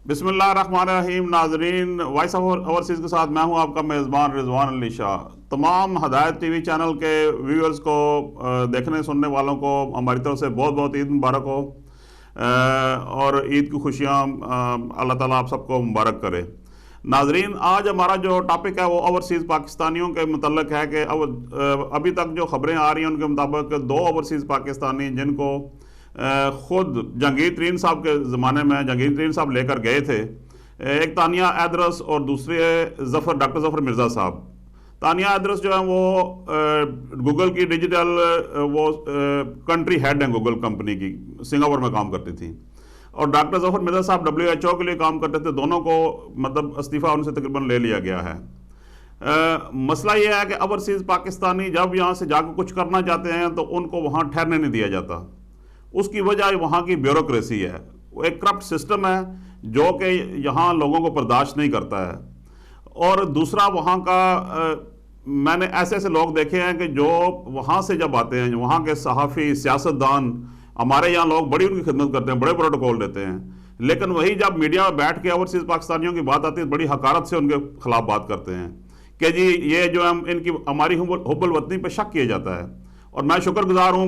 बिस्मिल्लाहिर्रहमानिर्रहीम। नाजरीन, voice of overseas के साथ मैं हूं आपका मेज़बान रिजवान अली शाह। तमाम हदायत टीवी चैनल के व्यूअर्स को, देखने सुनने वालों को हमारी तरफ से बहुत बहुत ईद मुबारक हो। और ईद की खुशियाँ अल्लाह ताला आप सबको मुबारक करे। नाजरीन, आज हमारा जो टॉपिक है वो ओवरसीज़ पाकिस्तानियों के मतलब है कि अभी तक जो खबरें आ रही हैं उनके मुताबिक दो ओवरसीज़ पाकिस्तानी जिनको खुद जहांगीर तरीन साहब के ज़माने में जहांगीर तरीन साहब लेकर गए थे, एक तानिया ऐदरस और दूसरे डॉक्टर ज़फ़र मिर्ज़ा साहब। तानिया ऐदरस जो है वो गूगल की डिजिटल वो कंट्री हेड हैं गूगल कंपनी की, सिंगापुर में काम करती थी। और डॉक्टर ज़फ़र मिर्ज़ा साहब WHO के लिए काम करते थे। दोनों को मतलब इस्तीफ़ा उनसे तकरीबन ले लिया गया है। मसला ये है कि ओवरसीज़ पाकिस्तानी जब यहाँ से जाकर कुछ करना चाहते हैं तो उनको वहाँ ठहरने नहीं दिया जाता। उसकी वजह वहाँ की ब्यूरोक्रेसी है। वो एक करप्ट सिस्टम है जो कि यहाँ लोगों को बर्दाश्त नहीं करता है। और दूसरा वहाँ का मैंने ऐसे ऐसे लोग देखे हैं कि जो वहाँ से जब आते हैं, वहाँ के सहाफ़ी, सियासतदान, हमारे यहाँ लोग बड़ी उनकी खिदमत करते हैं, बड़े प्रोटोकॉल देते हैं, लेकिन वही जब मीडिया में बैठ के ओवरसीज़ पाकिस्तानियों की बात आती है बड़ी हकारत से उनके खिलाफ बात करते हैं कि जी ये जो हम इनकी हमारी हुब्बुल वतनी पर शक किया जाता है। और मैं शुक्रगुजार हूँ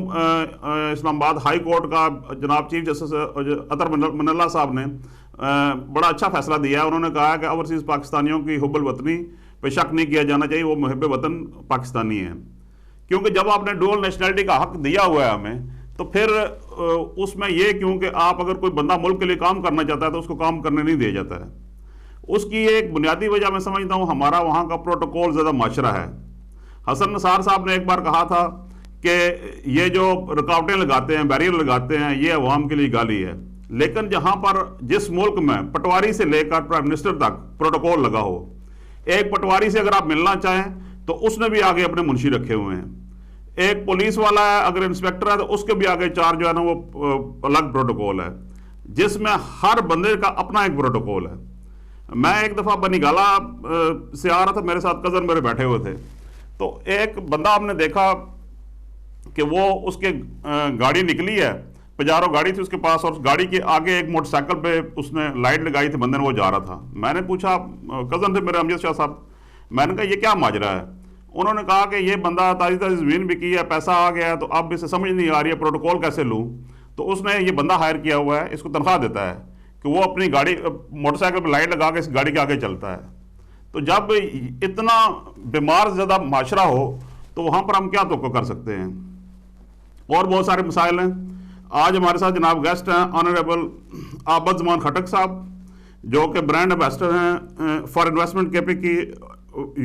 इस्लामाबाद हाई कोर्ट का जनाब चीफ जस्टिस अतर मनल्ला साहब ने बड़ा अच्छा फैसला दिया है। उन्होंने कहा है कि ओवरसीज़ पाकिस्तानियों की हुब्बुल वतनी पे शक नहीं किया जाना चाहिए, वो मुहिब वतन पाकिस्तानी है। क्योंकि जब आपने डुअल नेशनलिटी का हक दिया हुआ है हमें, तो फिर उसमें यह क्यों कि आप अगर कोई बंदा मुल्क के लिए काम करना चाहता है तो उसको काम करने नहीं दिया जाता है। उसकी एक बुनियादी वजह मैं समझता हूँ हमारा वहाँ का प्रोटोकॉल ज़्यादा माशरा है। हसन नसार साहब ने एक बार कहा था कि ये जो रुकावटें लगाते हैं, बैरियर लगाते हैं, ये अवाम के लिए गाली है। लेकिन जहाँ पर जिस मुल्क में पटवारी से लेकर प्राइम मिनिस्टर तक प्रोटोकॉल लगा हो, एक पटवारी से अगर आप मिलना चाहें तो उसने भी आगे अपने मुंशी रखे हुए हैं। एक पुलिस वाला है, अगर इंस्पेक्टर है तो उसके भी आगे चार जो है ना वो अलग प्रोटोकॉल है, जिसमें हर बंदे का अपना एक प्रोटोकॉल है। मैं एक दफ़ा बनीगाला से आ रहा था, मेरे साथ कज़न मेरे बैठे हुए थे, तो एक बंदा हमने देखा कि वो उसके गाड़ी निकली है, पजारो गाड़ी थी उसके पास, और गाड़ी के आगे एक मोटरसाइकिल पे उसने लाइट लगाई थी, बंदे ने वो जा रहा था। मैंने पूछा, कज़न थे मेरे अमजद शाह साहब, मैंने कहा ये क्या माजरा है? उन्होंने कहा कि ये बंदा ताज़ी ताज़ी ज़मीन भी की है, पैसा आ गया है, तो अब इसे समझ नहीं आ रही है प्रोटोकॉल कैसे लूँ। तो उसने ये बंदा हायर किया हुआ है, इसको तनख्वाह देता है कि वो अपनी गाड़ी मोटरसाइकिल पर लाइट लगा के इस गाड़ी के आगे चलता है। तो जब इतना बीमार ज़्यादा माशरा हो तो वहाँ पर हम क्या तो कर सकते हैं। और बहुत सारे मसाइल हैं। आज हमारे साथ जनाब गेस्ट हैं ऑनरेबल आबद ज़मान खटक साहब, जो कि ब्रांड एम्बेसडर हैं फॉर इन्वेस्टमेंट केपी की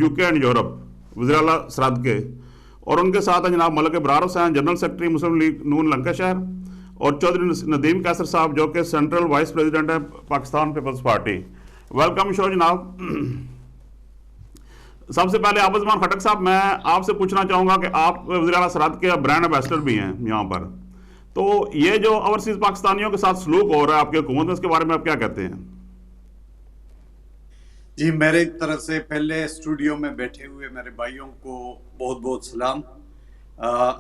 UK एंड यूरोप, वज़ीर आला सरहद के। और उनके साथ हैं जनाब मलिक इब्रार हुसैन, जनरल सेक्रेटरी मुस्लिम लीग नून लंकाशायर, और चौधरी नदीम कैसर साहब, जो कि सेंट्रल वाइस प्रेसिडेंट है पाकिस्तान पीपल्स पार्टी। वेलकम शो जनाब। सबसे पहले आबद ज़मान खटक साहब, मैं आपसे पूछना चाहूँगा कि आप वज़ीर आला सरहद के ब्रांड एम्बेसडर भी हैं यहाँ पर, तो ये जो ओवरसीज़ पाकिस्तानियों के साथ सलूक हो रहा है आपकी हुकूमत में, इसके बारे में आप क्या कहते हैं? जी, मेरे तरफ से पहले स्टूडियो में बैठे हुए मेरे भाइयों को बहुत बहुत सलाम।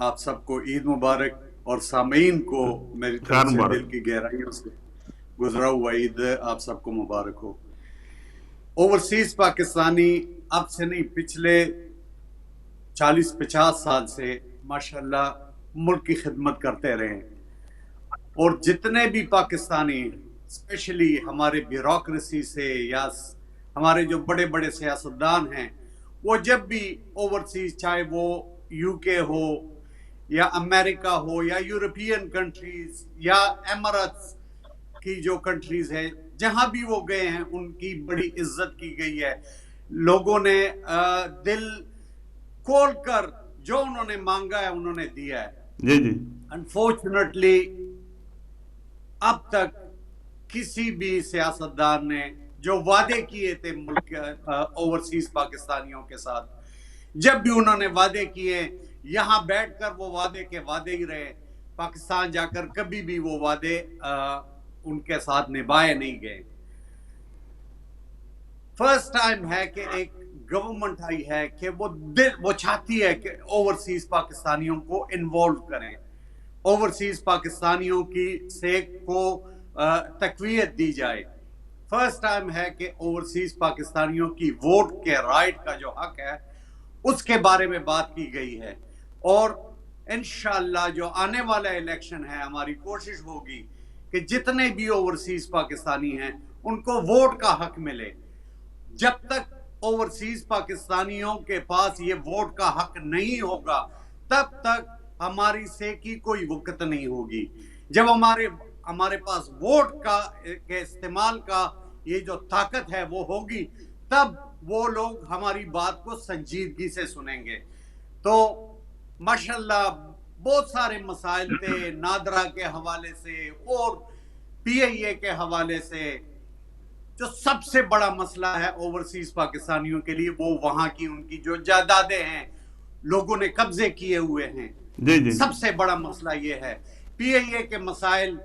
आप सबको ईद मुबारक, और सामीन को मेरी तरफ से दिल की गहराइयों से गुजरा हुआ ईद आप सबको मुबारक हो। ओवरसीज पाकिस्तानी अब से नहीं, पिछले 40-50 साल से माशाल्लाह मुल्क की खिदमत करते रहे। और जितने भी पाकिस्तानी, स्पेशली हमारे ब्यूरोक्रेसी से या हमारे जो बड़े बड़े सियासतदान हैं, वो जब भी ओवरसीज, चाहे वो UK हो या अमेरिका हो या यूरोपियन कंट्रीज या एमरात्स की जो कंट्रीज है, जहां भी वो गए हैं उनकी बड़ी इज्जत की गई है। लोगों ने दिल खोल कर जो उन्होंने मांगा है उन्होंने दिया है। जी जी। अनफॉर्चुनेटली अब तक किसी भी सियासतदान ने जो वादे किए थे मुल्क ओवरसीज पाकिस्तानियों के साथ, जब भी उन्होंने वादे किए, यहां बैठकर वो वादे के वादे ही रहे। पाकिस्तान जाकर कभी भी वो वादे उनके साथ निभाए नहीं गए। फर्स्ट टाइम है कि एक गवर्नमेंट आई है कि वो चाहती है कि ओवरसीज पाकिस्तानियों को इन्वॉल्व करें, ओवरसीज पाकिस्तानियों की सेक को तकवीयत दी जाए। फर्स्ट टाइम है कि ओवरसीज पाकिस्तानियों की वोट के राइट का जो हक है उसके बारे में बात की गई है। और इंशाल्लाह जो आने वाला इलेक्शन है, हमारी कोशिश होगी कि जितने भी ओवरसीज पाकिस्तानी हैं उनको वोट का हक मिले। जब तक ओवरसीज पाकिस्तानियों के पास ये वोट का हक नहीं होगा, तब तक हमारी सेकी कोई वक़्त नहीं होगी। जब हमारे पास वोट का के इस्तेमाल का ये जो ताकत है वो होगी, तब वो लोग हमारी बात को संजीदगी से सुनेंगे। तो माशाल्लाह बहुत सारे मसाइल थे, नादरा के हवाले से और पीआईए के हवाले से। जो सबसे बड़ा मसला है ओवरसीज पाकिस्तानियों के लिए, वो वहां की उनकी जो जायदादें हैं, लोगों ने कब्जे किए हुए हैं। जी जी। सबसे बड़ा मसला ये है। पीआईए के मसाइल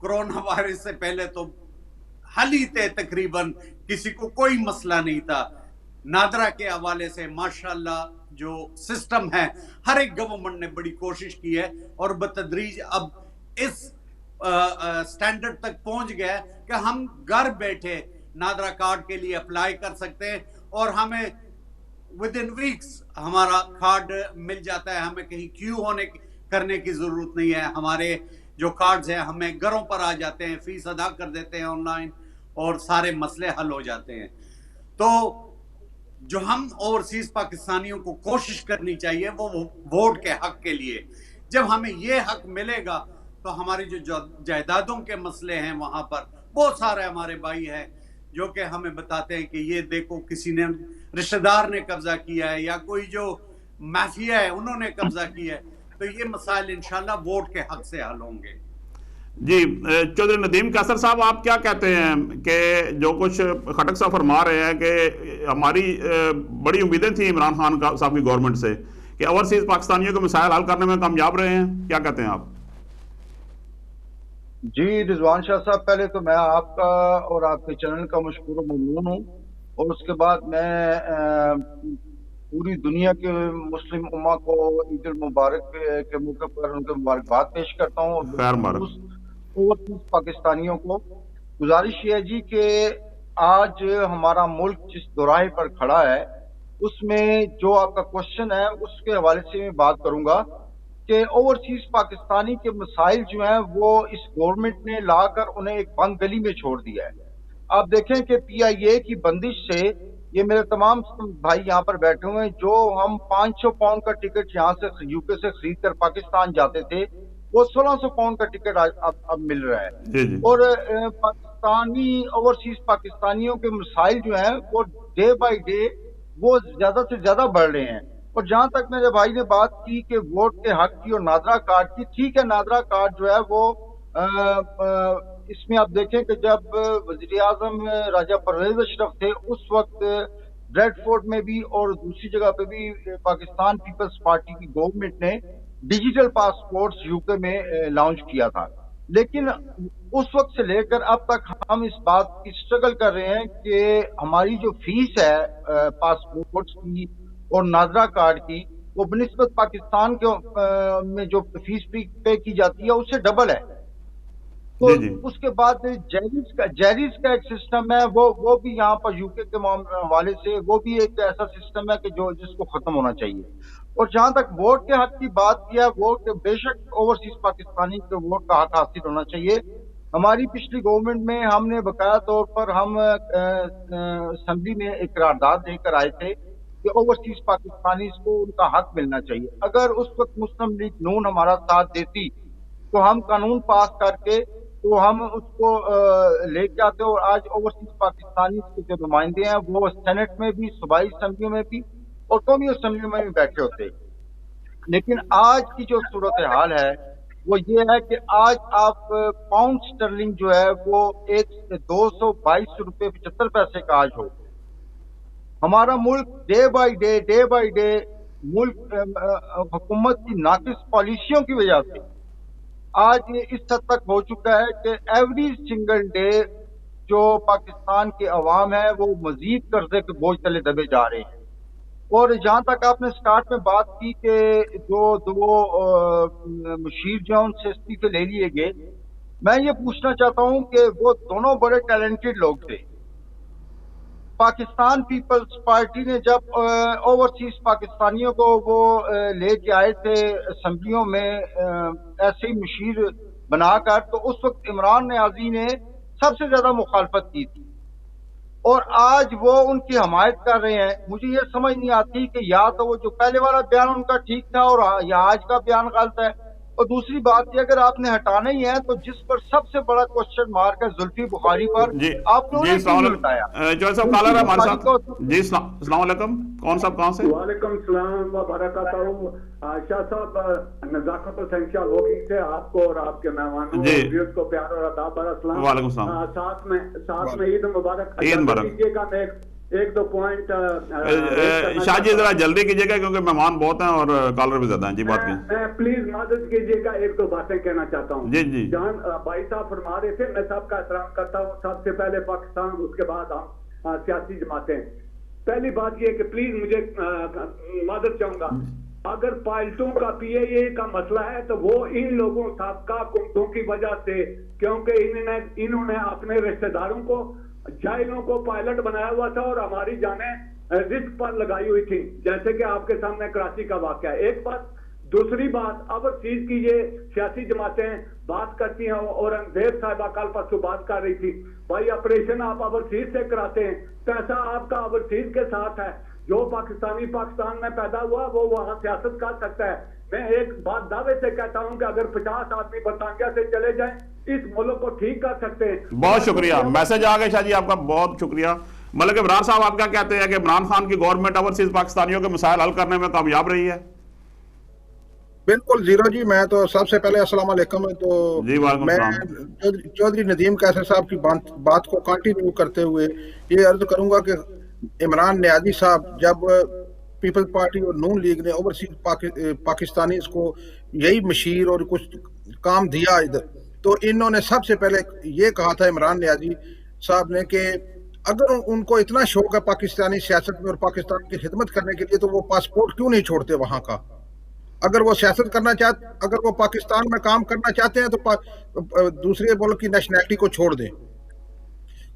कोरोना वायरस से पहले तो हल ही थे, तकरीबन किसी को कोई मसला नहीं था। नादरा के हवाले से माशाल्लाह जो सिस्टम है, हर एक गवर्नमेंट ने बड़ी कोशिश की है और बतदरीज अब इस स्टैंडर्ड तक पहुंच गया कि हम घर बैठे नादरा कार्ड के लिए अप्लाई कर सकते हैं और हमें विद इन वीक्स हमारा कार्ड मिल जाता है। हमें कहीं क्यू करने की जरूरत नहीं है। हमारे जो कार्ड्स हैं हमें घरों पर आ जाते हैं, फीस अदा कर देते हैं ऑनलाइन और सारे मसले हल हो जाते हैं। तो जो हम ओवरसीज पाकिस्तानियों को कोशिश करनी चाहिए वो वोट के हक के लिए। जब हमें ये हक मिलेगा तो हमारी जो जायदादों के मसले हैं, वहां पर बहुत सारे हमारे भाई हैं जो कि हमें बताते हैं कि ये देखो किसी ने, रिश्तेदार ने कब्जा किया है या कोई जो माफिया है उन्होंने कब्जा किया है। तो ये मसाइल इंशाल्लाह वोट के हक से हल होंगे। जी, चौधरी नदीम कैसर साहब, आप क्या कहते हैं कि जो कुछ खटक साहब फरमा रहे हैं कि हमारी बड़ी उम्मीदें थी इमरान खान साहब की गवर्नमेंट से कि ओवरसीज पाकिस्तानियों के मसाइल हल करने में कामयाब रहे हैं, क्या कहते हैं आप? जी रिजवान शाह साहब, पहले तो मैं आपका और आपके चैनल का मशकूर ममनून हूँ और उसके बाद मैं पूरी दुनिया के मुस्लिम उम्मा को ईद उल मुबारक के मौके पर उनके मुबारकबाद पेश करता हूँ। और ओवरसीज पाकिस्तानियों को गुजारिश ये है जी कि आज हमारा मुल्क जिस दोराहे पर खड़ा है उसमें जो आपका क्वेश्चन है उसके हवाले से मैं बात करूंगा कि ओवरसीज पाकिस्तानी के मसाइल जो हैं वो इस गवर्नमेंट ने लाकर उन्हें एक बंद गली में छोड़ दिया है। आप देखें कि पीआईए की बंदिश से, ये मेरे तमाम भाई यहाँ पर बैठे हुए हैं, जो हम 500 पाउंड का टिकट यहाँ से यूके से खरीद कर पाकिस्तान जाते थे, वो 1600 पाउंड का टिकट अब मिल रहा है। और पाकिस्तानी ओवरसीज पाकिस्तानियों के मसाइल जो हैं वो डे बाई डे वो ज्यादा से ज्यादा बढ़ रहे हैं। और जहां तक मेरे भाई ने बात की कि वोट के हक की और नादरा कार्ड की, ठीक है, नादरा कार्ड जो है वो इसमें आप देखें कि जब वजीर आजम राजा परवेज अशरफ थे उस वक्त ब्रेडफोर्ड में भी और दूसरी जगह पे भी पाकिस्तान पीपल्स पार्टी की गवर्नमेंट ने डिजिटल पासपोर्ट्स यूके में लॉन्च किया था। लेकिन उस वक्त से लेकर अब तक हम इस बात की स्ट्रगल कर रहे हैं कि हमारी जो फीस है पासपोर्ट्स की और नादरा कार्ड की, वो बनिस्बत पाकिस्तान के में जो फीस पे की जाती है उससे डबल है। तो उसके बाद जैरिस का एक सिस्टम है, वो भी यहाँ पर यूके के हवाले से वो भी एक ऐसा सिस्टम है कि जो जिसको खत्म होना चाहिए। और जहां तक वोट के हक की बात किया, वोट बेशक ओवरसीज पाकिस्तानी के वोट का हक हासिल होना चाहिए। हमारी पिछली गवर्नमेंट में हमने बकाया तौर पर हम असेंबली में एक करारदाद लेकर आए थे कि ओवरसीज पाकिस्तानी को उनका हक मिलना चाहिए। अगर उस वक्त मुस्लिम लीग नून हमारा साथ देती तो हम कानून पास करके तो हम उसको लेके आते। और आज ओवरसीज पाकिस्तानी के जो नुमाइंदे हैं वो सेनेट में भी, सूबाई असम्बलियों में भी और कौमी असम्बलियों में भी बैठे होते। लेकिन आज की जो सूरत हाल है वो ये है कि आज आप पाउंड स्टर्लिंग जो है वो 222 रुपये 75 पैसे का आज हो। हमारा मुल्क डे बाई डे मुल्क हुकूमत की नाकिस पॉलिसियों की वजह से आज ये इस हद तक हो चुका है कि एवरी सिंगल डे जो पाकिस्तान के अवाम है वो मजीद कर्जे के बोझ तले दबे जा रहे हैं। और जहां तक आपने स्टार्ट में बात की कि जो दो मुशीर जो उनसे इस्तीफे ले लिए गए, मैं ये पूछना चाहता हूं कि वो दोनों बड़े टैलेंटेड लोग थे। पाकिस्तान पीपल्स पार्टी ने जब ओवरसीज पाकिस्तानियों को वो लेके आए थे असम्बलियों में ऐसे ही मुशीर बनाकर, तो उस वक्त इमरान न्याजी ने सबसे ज्यादा मुखालफत की थी और आज वो उनकी हमायत कर रहे हैं। मुझे ये समझ नहीं आती कि या तो वो जो पहले वाला बयान उनका ठीक था और या आज का बयान गलत है। और दूसरी बात ये, अगर आपने हटाना ही है तो जिस पर सबसे बड़ा क्वेश्चन मार्क है जुल्फी बुखारी पर, जी आपने जी उन्हें क्यों नहीं हटाया? जो साहब कालर है हमारे बुखारी साथ। को जी अस्सलाम वालेकुम, कौन साहब कहाँ से? वालेकुम सलाम व बरकातहू। शाह साहब नजाकत सेंशियल वोकिंग से आपको और आपके मेहमानों जी। और व्यूअर्स को प्यार और अदा बड़ा सलाम। वालेकुम सलाम। साथ में ईद मुबारक। ईद मुबारक। कीजिएगा, मैं एक दो पॉइंट शाह जी जरा जल्दी कीजिएगा क्योंकि मेहमान बहुत हैं और कॉलर भी ज्यादा हैं। जी बात करें। मैं प्लीज मदद कीजिएगा, एक दो बातें कहना चाहता हूँ। जी जी। जान भाई साहब फरमा रहे थे, मैं सबका एहतराम करता हूँ। सबसे पहले पाकिस्तान, उसके बाद हम सियासी जमातें। पहली बात ये कि प्लीज मुझे मदद चाहूंगा, अगर पायलटों का पीएए का मसला है तो वो इन लोगों सबका कुमतों की वजह से, क्योंकि इन्होंने अपने रिश्तेदारों को, जाहिलों को पायलट बनाया हुआ था और हमारी जानें रिस्क पर लगाई हुई थी, जैसे कि आपके सामने कराची का वाकया। एक बात। दूसरी बात, ओवरसीज की ये सियासी जमातें बात करती हैं और अंजेब साहिबा कल परसों बात कर रही थी, भाई ऑपरेशन आप ओवरसीज से कराते हैं, पैसा आपका ओवरसीज के साथ है। जो पाकिस्तानी पाकिस्तान में पैदा हुआ वो वहां सियासत कर सकता है। मैं एक बात दावे से कहता हूं कि अगर 50 आदमी बरतानिया से चले जाएं, इस मुल्क को ठीक कर सकते हैं। बहुत शुक्रिया, मैसेज आ गया शाह जी, आपका बहुत शुक्रिया। मलिक इमरान साहब, आप क्या कहते हैं कि इमरान खान की गवर्नमेंट ओवरसीज पाकिस्तानियों के मसाइल हल करने में कामयाब रही है? बिल्कुल जीरो जी। मैं तो सबसे पहले अस्सलाम वालेकुम। तो जी वालेकुम मैं सलाम। चौधरी नदीम कैसर साहब की बात को कंटिन्यू करते हुए ये अर्ज करूंगा कि इमरान न्याजी साहब, जब पीपल्स पार्टी और नून लीग ने ओवरसीज पाकिस्तानी को यही मशीर और कुछ काम दिया इधर, तो इन्होंने सबसे पहले ये कहा था इमरान न्याजी साहब ने कि अगर उनको इतना शौक है पाकिस्तानी सियासत में और पाकिस्तान की खिदमत करने के लिए, तो वो पासपोर्ट क्यों नहीं छोड़ते वहां का। अगर वो सियासत करना चाहते, अगर वो पाकिस्तान में काम करना चाहते हैं तो दूसरे मुल्क की नेशनैलिटी को छोड़ दें।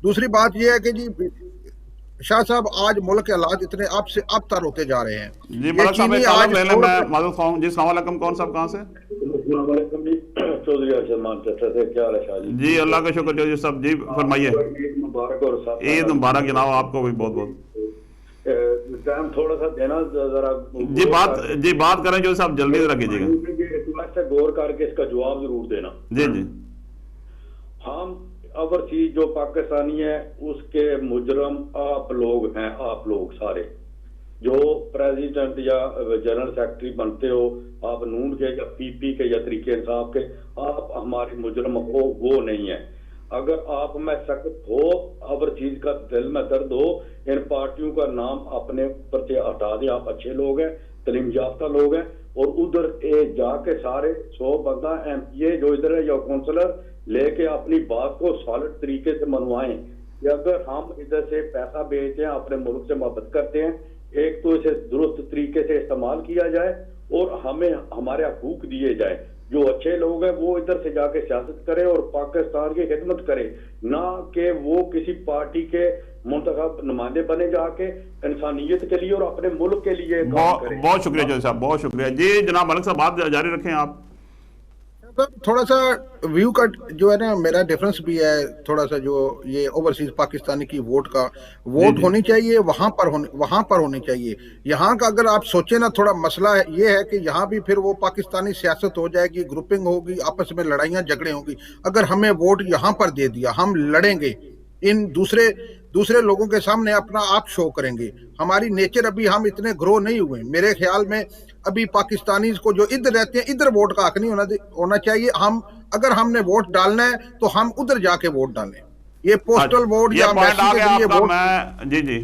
दूसरी बात यह है कि जी शाह साहब, आज मुल्क के हालात इतने अब से अब तर होते जा रहे हैं। जी मलिक साहब एक कॉलर ले लें, मैं मदद खाऊं। जी अस्सलाम वालेकुम, कौन साहब कहाँ से? चौधरी अरशद मानचेस्टर से। क्या हाल है शाह जी? जी अल्लाह का शुक्र चौधरी साहब, जी फरमाइए। ईद मुबारक। और ईद मुबारक जनाब, आपको भी बहुत बहुत। टाइम थोड़ा सा देना जरा। जी बात करें जो साहब, जल्दी जरा कीजिएगा। रिक्वेस्ट है, गौर करके इसका जवाब जरूर देना। जी जी। हम ओवरसीज जो पाकिस्तानी है उसके मुजरम आप लोग हैं, आप लोग सारे जो प्रेसिडेंट या जनरल सेक्रेटरी बनते हो, आप नून के या पीपी के या तरीके इंसाफ के, आप हमारे मुजरम हो, वो नहीं है। अगर आप में सख्त हो, ओवरसीज का दिल में दर्द हो, इन पार्टियों का नाम अपने ऊपर से हटा दे। आप अच्छे लोग हैं, तलीम याफ्ता लोग हैं, और उधर जाके सारे 100 बंदा एमपीए जो इधर है या काउंसलर लेके अपनी बात को सॉलिड तरीके से मनवाएं कि अगर हम इधर से पैसा भेजते हैं, अपने मुल्क से मोहब्बत करते हैं, एक तो इसे दुरुस्त तरीके से इस्तेमाल किया जाए और हमें हमारे हकूक दिए जाए। जो अच्छे लोग हैं वो इधर से जाके सियासत करें और पाकिस्तान की खिदमत करें, ना कि वो किसी पार्टी के मुंतखब नुमाइंदे बने जाके इंसानियत के लिए और अपने मुल्क के लिए काम करें। बहुत शुक्रिया चौधरी साहब, बहुत शुक्रिया। जी जनाब मलिक साहब, बात जारी रखें आप। थोड़ा सा व्यू का जो है ना, मेरा डिफरेंस भी है थोड़ा सा। जो ये ओवरसीज पाकिस्तानी की वोट होनी चाहिए, वहां पर होनी चाहिए। यहाँ का अगर आप सोचे ना, थोड़ा मसला है ये है कि यहाँ भी फिर वो पाकिस्तानी सियासत हो जाएगी, ग्रुपिंग होगी, आपस में लड़ाइयाँ झगड़े होंगी। अगर हमें वोट यहाँ पर दे दिया, हम लड़ेंगे, इन दूसरे लोगों के सामने अपना आप शो करेंगे। हमारी नेचर अभी हम इतने ग्रो नहीं हुए। मेरे ख्याल में अभी पाकिस्तानी को जो इधर रहते हैं, इधर वोट का हक नहीं होना चाहिए। अगर हमने वोट डालना है तो हम उधर जाके वोट डालें। ये पोस्टल वोट या मैसेज के जरिए वोट, जी जी,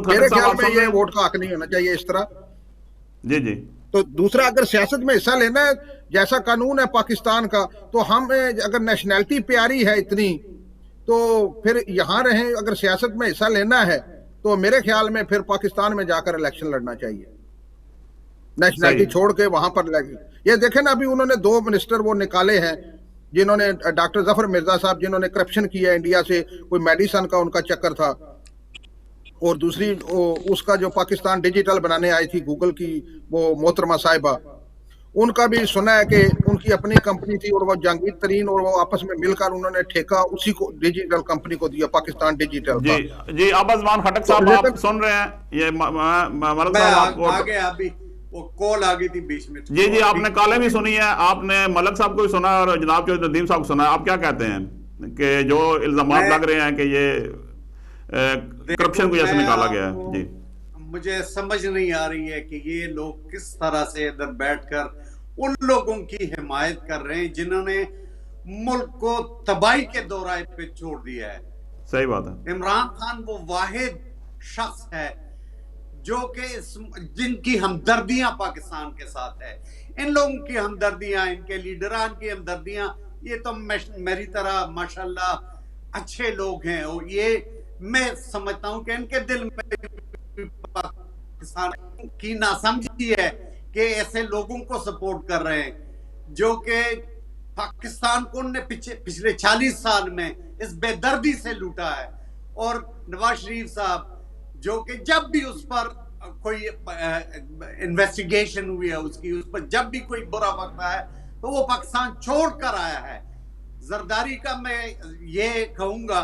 मेरे ख्याल में ये वोट का हक नहीं होना चाहिए इस तरह। जी जी। तो दूसरा, अगर सियासत में हिस्सा लेना है, जैसा कानून है पाकिस्तान का, तो हम अगर नेशनैलिटी प्यारी है इतनी, तो फिर यहाँ रहें। अगर सियासत में हिस्सा लेना है तो मेरे ख्याल में फिर पाकिस्तान में जाकर इलेक्शन लड़ना चाहिए, नेशनैलिटी छोड़ के वहां पर लगे। ये देखें ना, अभी उन्होंने 2 मिनिस्टर वो निकाले हैं जिन्होंने डॉक्टर जफर मिर्जा साहब जिन्होंने करप्शन किया इंडिया से, कोई मेडिसन का उनका चक्कर था, और दूसरी उसका जो पाकिस्तान डिजिटल बनाने आई थी गूगल की वो मोहतरमा साहिबा, उनका भी सुना है कि उनकी अपनी कंपनी थी और वो जहांगीर तरीन और वो आपस में मिलकर उन्होंने ठेका उसी को डिजिटल कंपनी को दिया, पाकिस्तान डिजिटल का। जी अब्बास खटक साहब आप सुन रहे हैं? ये मलक साहब आपको आगे अभी वो कॉल आ गई थी बीच में। जी आपने कॉलें भी सुनी है, आपने मलक साहब को भी सुना और जनाब जो नदीम साहब को सुना है। आप क्या कहते हैं कि जो इल्जामात लग रहे हैं कि ये करप्शन को जैसे निकाला गया है? जी मुझे समझ नहीं आ रही है कि ये लोग किस तरह से इधर बैठकर उन लोगों की हिमायत कर रहे हैं जिन्होंने मुल्क को तबाही के दौरान पे छोड़ दिया है। सही बात है। इमरान खान वो वाहिद शख्स है जो कि जिनकी हमदर्दियां पाकिस्तान के साथ है। इन लोगों की हमदर्दियां, इनके लीडरान की हमदर्दियां, ये तो मेरी तरह माशाल्लाह अच्छे लोग हैं और ये मैं समझता हूं कि इनके दिल में पाकिस्तान की नासमझी है कि ऐसे लोगों को सपोर्ट कर रहे हैं जो कि पाकिस्तान को उन्होंने पिछले 40 साल में इस बेदर्दी से लूटा है। और नवाज शरीफ साहब जो कि जब भी उस पर कोई इन्वेस्टिगेशन हुई है उसकी, उस पर जब भी कोई बुरा वक्त आया तो वो पाकिस्तान छोड़ कर आया है। जरदारी का मैं ये कहूंगा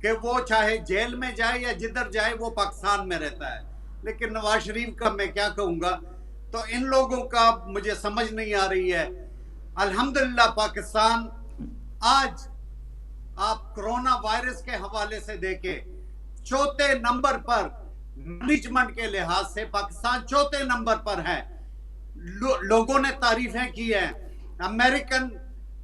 कि वो चाहे जेल में जाए या जिधर जाए वो पाकिस्तान में रहता है, लेकिन नवाज शरीफ का मैं क्या कहूंगा। तो इन लोगों का मुझे समझ नहीं आ रही है। अल्हम्दुलिल्लाह पाकिस्तान आज आप कोरोना वायरस के हवाले से देखें, चौथे नंबर पर मैनेजमेंट के लिहाज से पाकिस्तान चौथे नंबर पर है। लोगों ने तारीफें की हैं। अमेरिकन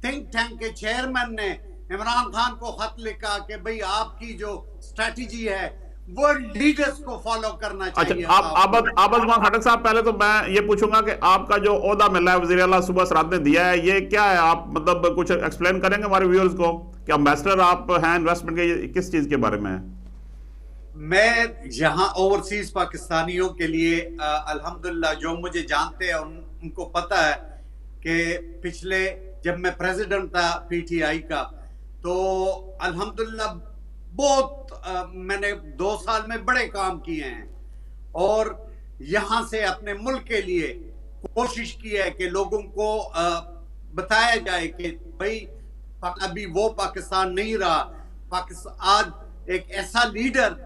थिंक टैंक के चेयरमैन ने इमरान खान को खत लिखा कि भाई आपकी जो स्ट्रेटजी है वर्ल्ड लीडर्स को फॉलो करना चाहिए। अच्छा, आप खटक साहब, पहले तो मैं ये पूछूंगा कि आपका जो ओहदा मिला है वज़ीर आला सूबा सराद ने दिया है, ये क्या है? आप मतलब कुछ एक्सप्लेन करेंगे हमारे व्यूअर्स को कि एम्बेसडर आप हैं इन्वेस्टमेंट के, किस चीज के बारे में है? मैं यहाँ ओवरसीज पाकिस्तानियों के लिए अल्हम्दुलिल्लाह जो मुझे जानते हैं उनको पता है कि पिछले जब मैं प्रेसिडेंट था पीटीआई का तो अल्हम्दुलिल्लाह बहुत मैंने 2 साल में बड़े काम किए हैं और यहाँ से अपने मुल्क के लिए कोशिश की है कि लोगों को बताया जाए कि भाई अभी वो पाकिस्तान नहीं रहा। पाकिस्तान आज एक ऐसा लीडर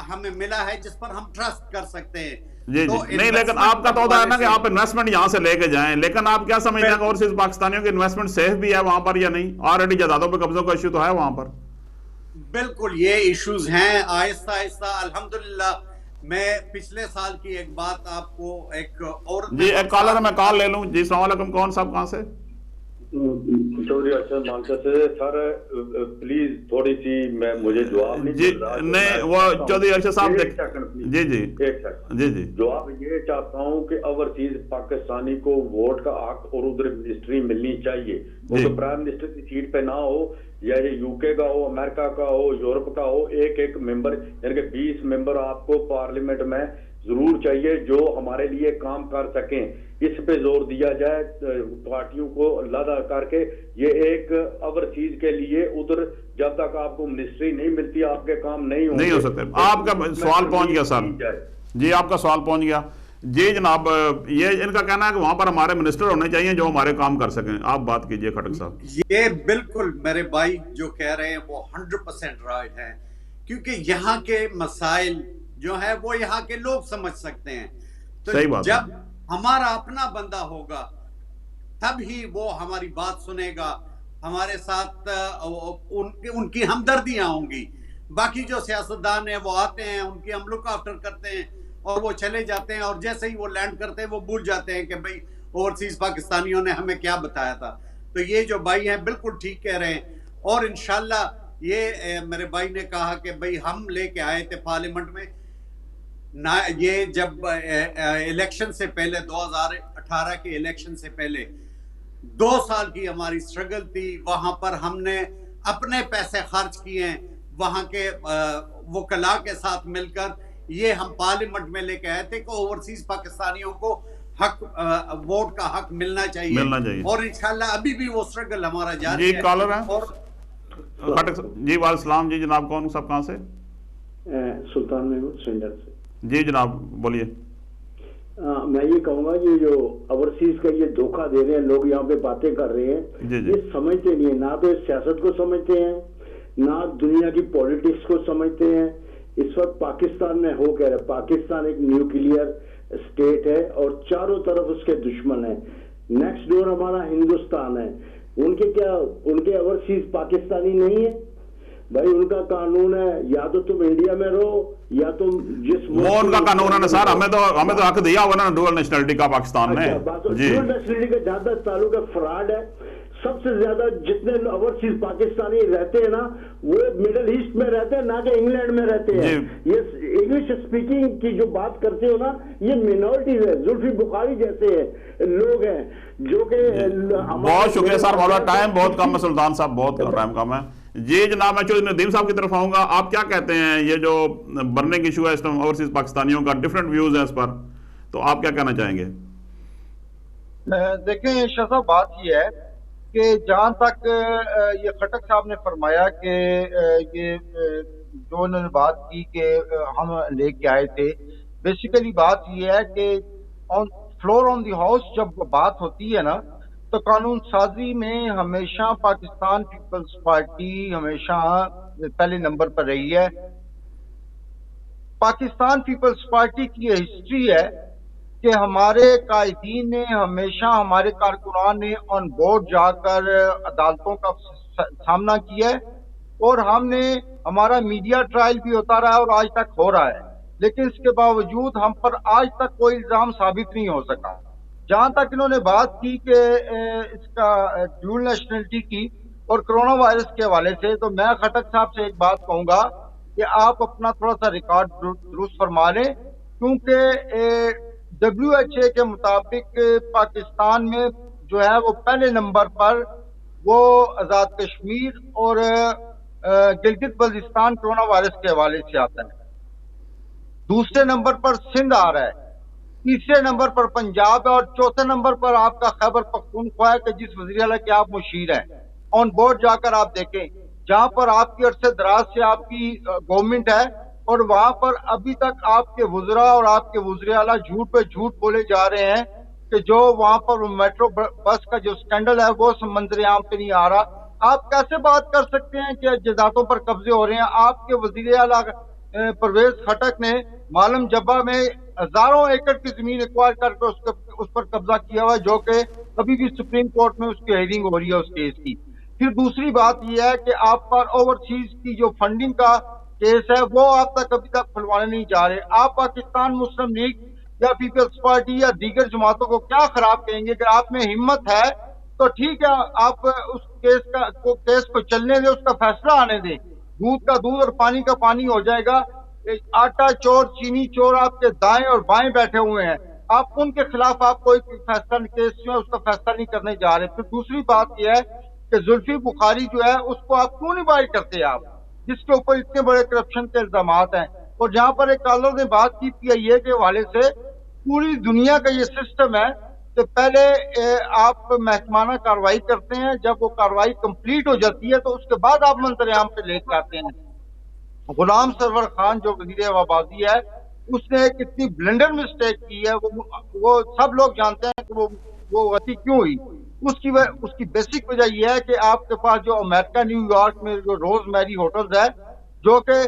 हमें मिला है जिस पर हम ट्रस्ट कर सकते हैं। जी तो जी नहीं, लेकिन आपका तो होता है ना कि आप इन्वेस्टमेंट यहाँ से लेके जाएं, लेकिन आप क्या समझते हैं ओवरसीज पाकिस्तानियों की इन्वेस्टमेंट सेफ भी है वहां पर या नहीं? ऑलरेडी जायदादों पे कब्जों का इश्यू तो है वहां पर। बिल्कुल ये इश्यूज हैं। आहिस्ता आहिस्ता अल्हम्दुलिल्लाह मैं पिछले साल की एक बात आपको एक और जी एक कॉलर मैं कॉल ले लूं। जी अस्सलाम वालेकुम, कौन साहब कहां से? चौधरी अरशद मानसा से। सर प्लीज थोड़ी सी मुझे जवाब नहीं जी मिल रहा, नहीं वो चौधरी अरशद साहब एक सेकंड प्लीज। जी जी एक सेकंड जी जी जवाब ये चाहता हूँ कि ओवरसीज पाकिस्तानी को वोट का हक और उधर मिनिस्ट्री मिलनी चाहिए। वो तो प्राइम मिनिस्टर की सीट पे ना हो, या ये यूके का हो, अमेरिका का हो, यूरोप का हो, एक एक मेंबर यानी कि 20 मेंबर आपको पार्लियामेंट में जरूर चाहिए जो हमारे लिए काम कर सकें। इस पे जोर दिया जाए पार्टियों को अलग करके। ये एक ओवरसीज के लिए उधर जब तक आपको मिनिस्ट्री नहीं मिलती आपके काम नहीं हो सकते। आपका सवाल पहुंच गया सर। जी आपका सवाल पहुंच गया। जी जनाब, ये इनका कहना है कि वहां पर हमारे मिनिस्टर होने चाहिए जो हमारे काम कर सकें। आप बात कीजिए खटक साहब। ये बिल्कुल मेरे भाई जो कह रहे हैं वो 100% राइट है, क्योंकि यहाँ के मसाइल जो है वो यहाँ के लोग समझ सकते हैं। तो सही बात जब हमारा अपना बंदा होगा तब ही वो हमारी बात सुनेगा, हमारे साथ उनकी हमदर्दियां होंगी। बाकी जो सियासतदान है वो आते हैं, उनकी हम लुक आफ्टर करते हैं और वो चले जाते हैं, और जैसे ही वो लैंड करते हैं वो भूल जाते हैं कि भाई ओवरसीज पाकिस्तानियों ने हमें क्या बताया था। तो ये जो भाई हैं बिल्कुल ठीक कह रहे हैं। और इंशाल्लाह ये मेरे भाई ने कहा कि भाई हम लेके आए थे पार्लियामेंट में ना, ये जब इलेक्शन से पहले 2018 के इलेक्शन से पहले 2 साल की हमारी स्ट्रगल थी। वहां पर हमने अपने पैसे खर्च किए हैं, वहां के वकला के साथ मिलकर ये हम पार्लियामेंट में लेके आए थे कि ओवरसीज पाकिस्तानियों को हक वोट का हक मिलना चाहिए। और इंशाल्लाह अभी भी वो स्ट्रगल हमारा जारी जी है। कॉलर है और जी वालेकुम जी, जनाब कौन सब कहाँ से? सुल्तान महमूद सेंटर से। जी जनाब बोलिए। मैं ये कहूंगा कि जो ओवरसीज का ये धोखा दे रहे हैं लोग, यहाँ पे बातें कर रहे हैं, जी। ये समझते नहीं है, ना तो इस सियासत को समझते हैं, ना दुनिया की पॉलिटिक्स को समझते हैं। इस वक्त पाकिस्तान में हो कह रहे, पाकिस्तान एक न्यूक्लियर स्टेट है और चारों तरफ उसके दुश्मन है। नेक्स्ट डोर हमारा हिंदुस्तान है। उनके ओवरसीज पाकिस्तानी नहीं है भाई, उनका कानून है या तो तुम इंडिया में रहो या तुम जिस वो उनका कानून है ना सर, हमें तो हक दिया हुआ ना डुअल नेशनलिटी का पाकिस्तान ने। जी डुअल नेशनलिटी का जहां तक ताल्लुक है, फ्रॉड है। सबसे ज्यादा जितने ओवरसीज पाकिस्तानी रहते हैं ना, वो मिडिल ईस्ट में रहते हैं, ना कि इंग्लैंड में रहते हैं। ये इंग्लिश स्पीकिंग की जो बात करते हो ना, ये मिनॉरिटीज है। जुल्फी बुखारी जैसे लोग हैं जो कि बहुत शुक्रिया सर, हमारा टाइम बहुत कम है सुल्तान साहब, बहुत टाइम कम है। जी जनाब, मैं चौधरी नदीम साहब की तरफ आऊंगा। आप क्या कहते हैं, ये जो बर्निंग इशू है इस टाइम ओवरसीज पाकिस्तानियों का, डिफरेंट व्यूज है इस पर, तो आप क्या कहना चाहेंगे? देखें शाह, बात ये है कि जहां तक ये खटक साहब ने फरमाया कि ये जो उन्होंने बात की कि हम लेके आए थे, बेसिकली बात ये है कि on floor on the house जब बात होती है ना, तो कानून साजी में हमेशा पाकिस्तान पीपल्स पार्टी हमेशा पहले नंबर पर रही है। पाकिस्तान पीपल्स पार्टी की ये हिस्ट्री है कि हमारे कायदीन ने हमेशा, हमारे कारकुनान ने ऑन बोर्ड जाकर अदालतों का सामना किया है और हमारा मीडिया ट्रायल भी होता रहा है और आज तक हो रहा है, लेकिन इसके बावजूद हम पर आज तक कोई इल्जाम साबित नहीं हो सका। जहां तक इन्होंने बात की कि इसका ड्यूल नेशनलिटी की और कोरोना वायरस के हवाले से, तो मैं खटक साहब से एक बात कहूंगा कि आप अपना थोड़ा सा रिकॉर्ड दुरुस्त फरमा लें, क्योंकि WHO के मुताबिक पाकिस्तान में जो है वो पहले नंबर पर वो आजाद कश्मीर और गिलगित बल्तिस्तान कोरोना वायरस के हवाले से आता है। दूसरे नंबर पर सिंध आ रहा है, तीसरे नंबर पर पंजाब है और चौथे नंबर पर आपका खैबर पख्तूनख्वा है कि जिस वज़ीर आला के आप मुशीर हैं। ऑन बोर्ड जाकर आप देखें, जहां पर आपकी अरसे दराज से आपकी गवर्नमेंट है और वहां पर अभी तक आपके वुज़रा और आपके वज़ीर आला झूठ पे झूठ बोले जा रहे हैं कि जो वहां पर मेट्रो बस का जो स्कैंडल है वो मंजर आम पे नहीं आ रहा। आप कैसे बात कर सकते हैं कि जायदादों पर कब्जे हो रहे हैं? आपके वज़ीर आला परवेज खटक ने मालम जब्बा में हजारों एकड़ की जमीन एक्वायर करके उस पर कब्जा किया हुआ है, जो कि अभी भी सुप्रीम कोर्ट में उसकी हेयरिंग हो रही है उस केस की। फिर दूसरी बात यह है कि आप पर ओवरसीज की जो फंडिंग का केस है वो आप तक अभी तक खुलवाने नहीं जा रहे। आप पाकिस्तान मुस्लिम लीग या पीपल्स पार्टी या दीगर जमातों को क्या खराब कहेंगे? कि आप में हिम्मत है तो ठीक है, आप उस केस को चलने दें, उसका फैसला आने दें। दूध का दूध और पानी का पानी हो जाएगा। आटा चोर, चीनी चोर आपके दाएं और बाएं बैठे हुए हैं, आप उनके खिलाफ आप कोई फैसला केस जो है उसका फैसला नहीं करने जा रहे। फिर दूसरी बात यह है कि जुल्फी बुखारी जो है उसको आप क्यों नहीं बाइट करते, आप जिसके ऊपर इतने बड़े करप्शन के इल्जाम हैं। और जहां पर एक कॉलर ने बात की PIA के हवाले से, पूरी दुनिया का ये सिस्टम है कि पहले आप महकमाना कार्रवाई करते हैं, जब वो कार्रवाई कंप्लीट हो जाती है तो उसके बाद आप मंजर-ए-आम पे लेकर आते हैं। गुलाम सरवर खान जो वज़ीर आबादी है, उसने एक इतनी ब्लंडर मिस्टेक की है, वो सब लोग जानते हैं कि वो गलती क्यों हुई। उसकी बेसिक वजह यह है कि आपके पास जो अमेरिका न्यूयॉर्क में जो रोज मैरी होटल्स है, जो कि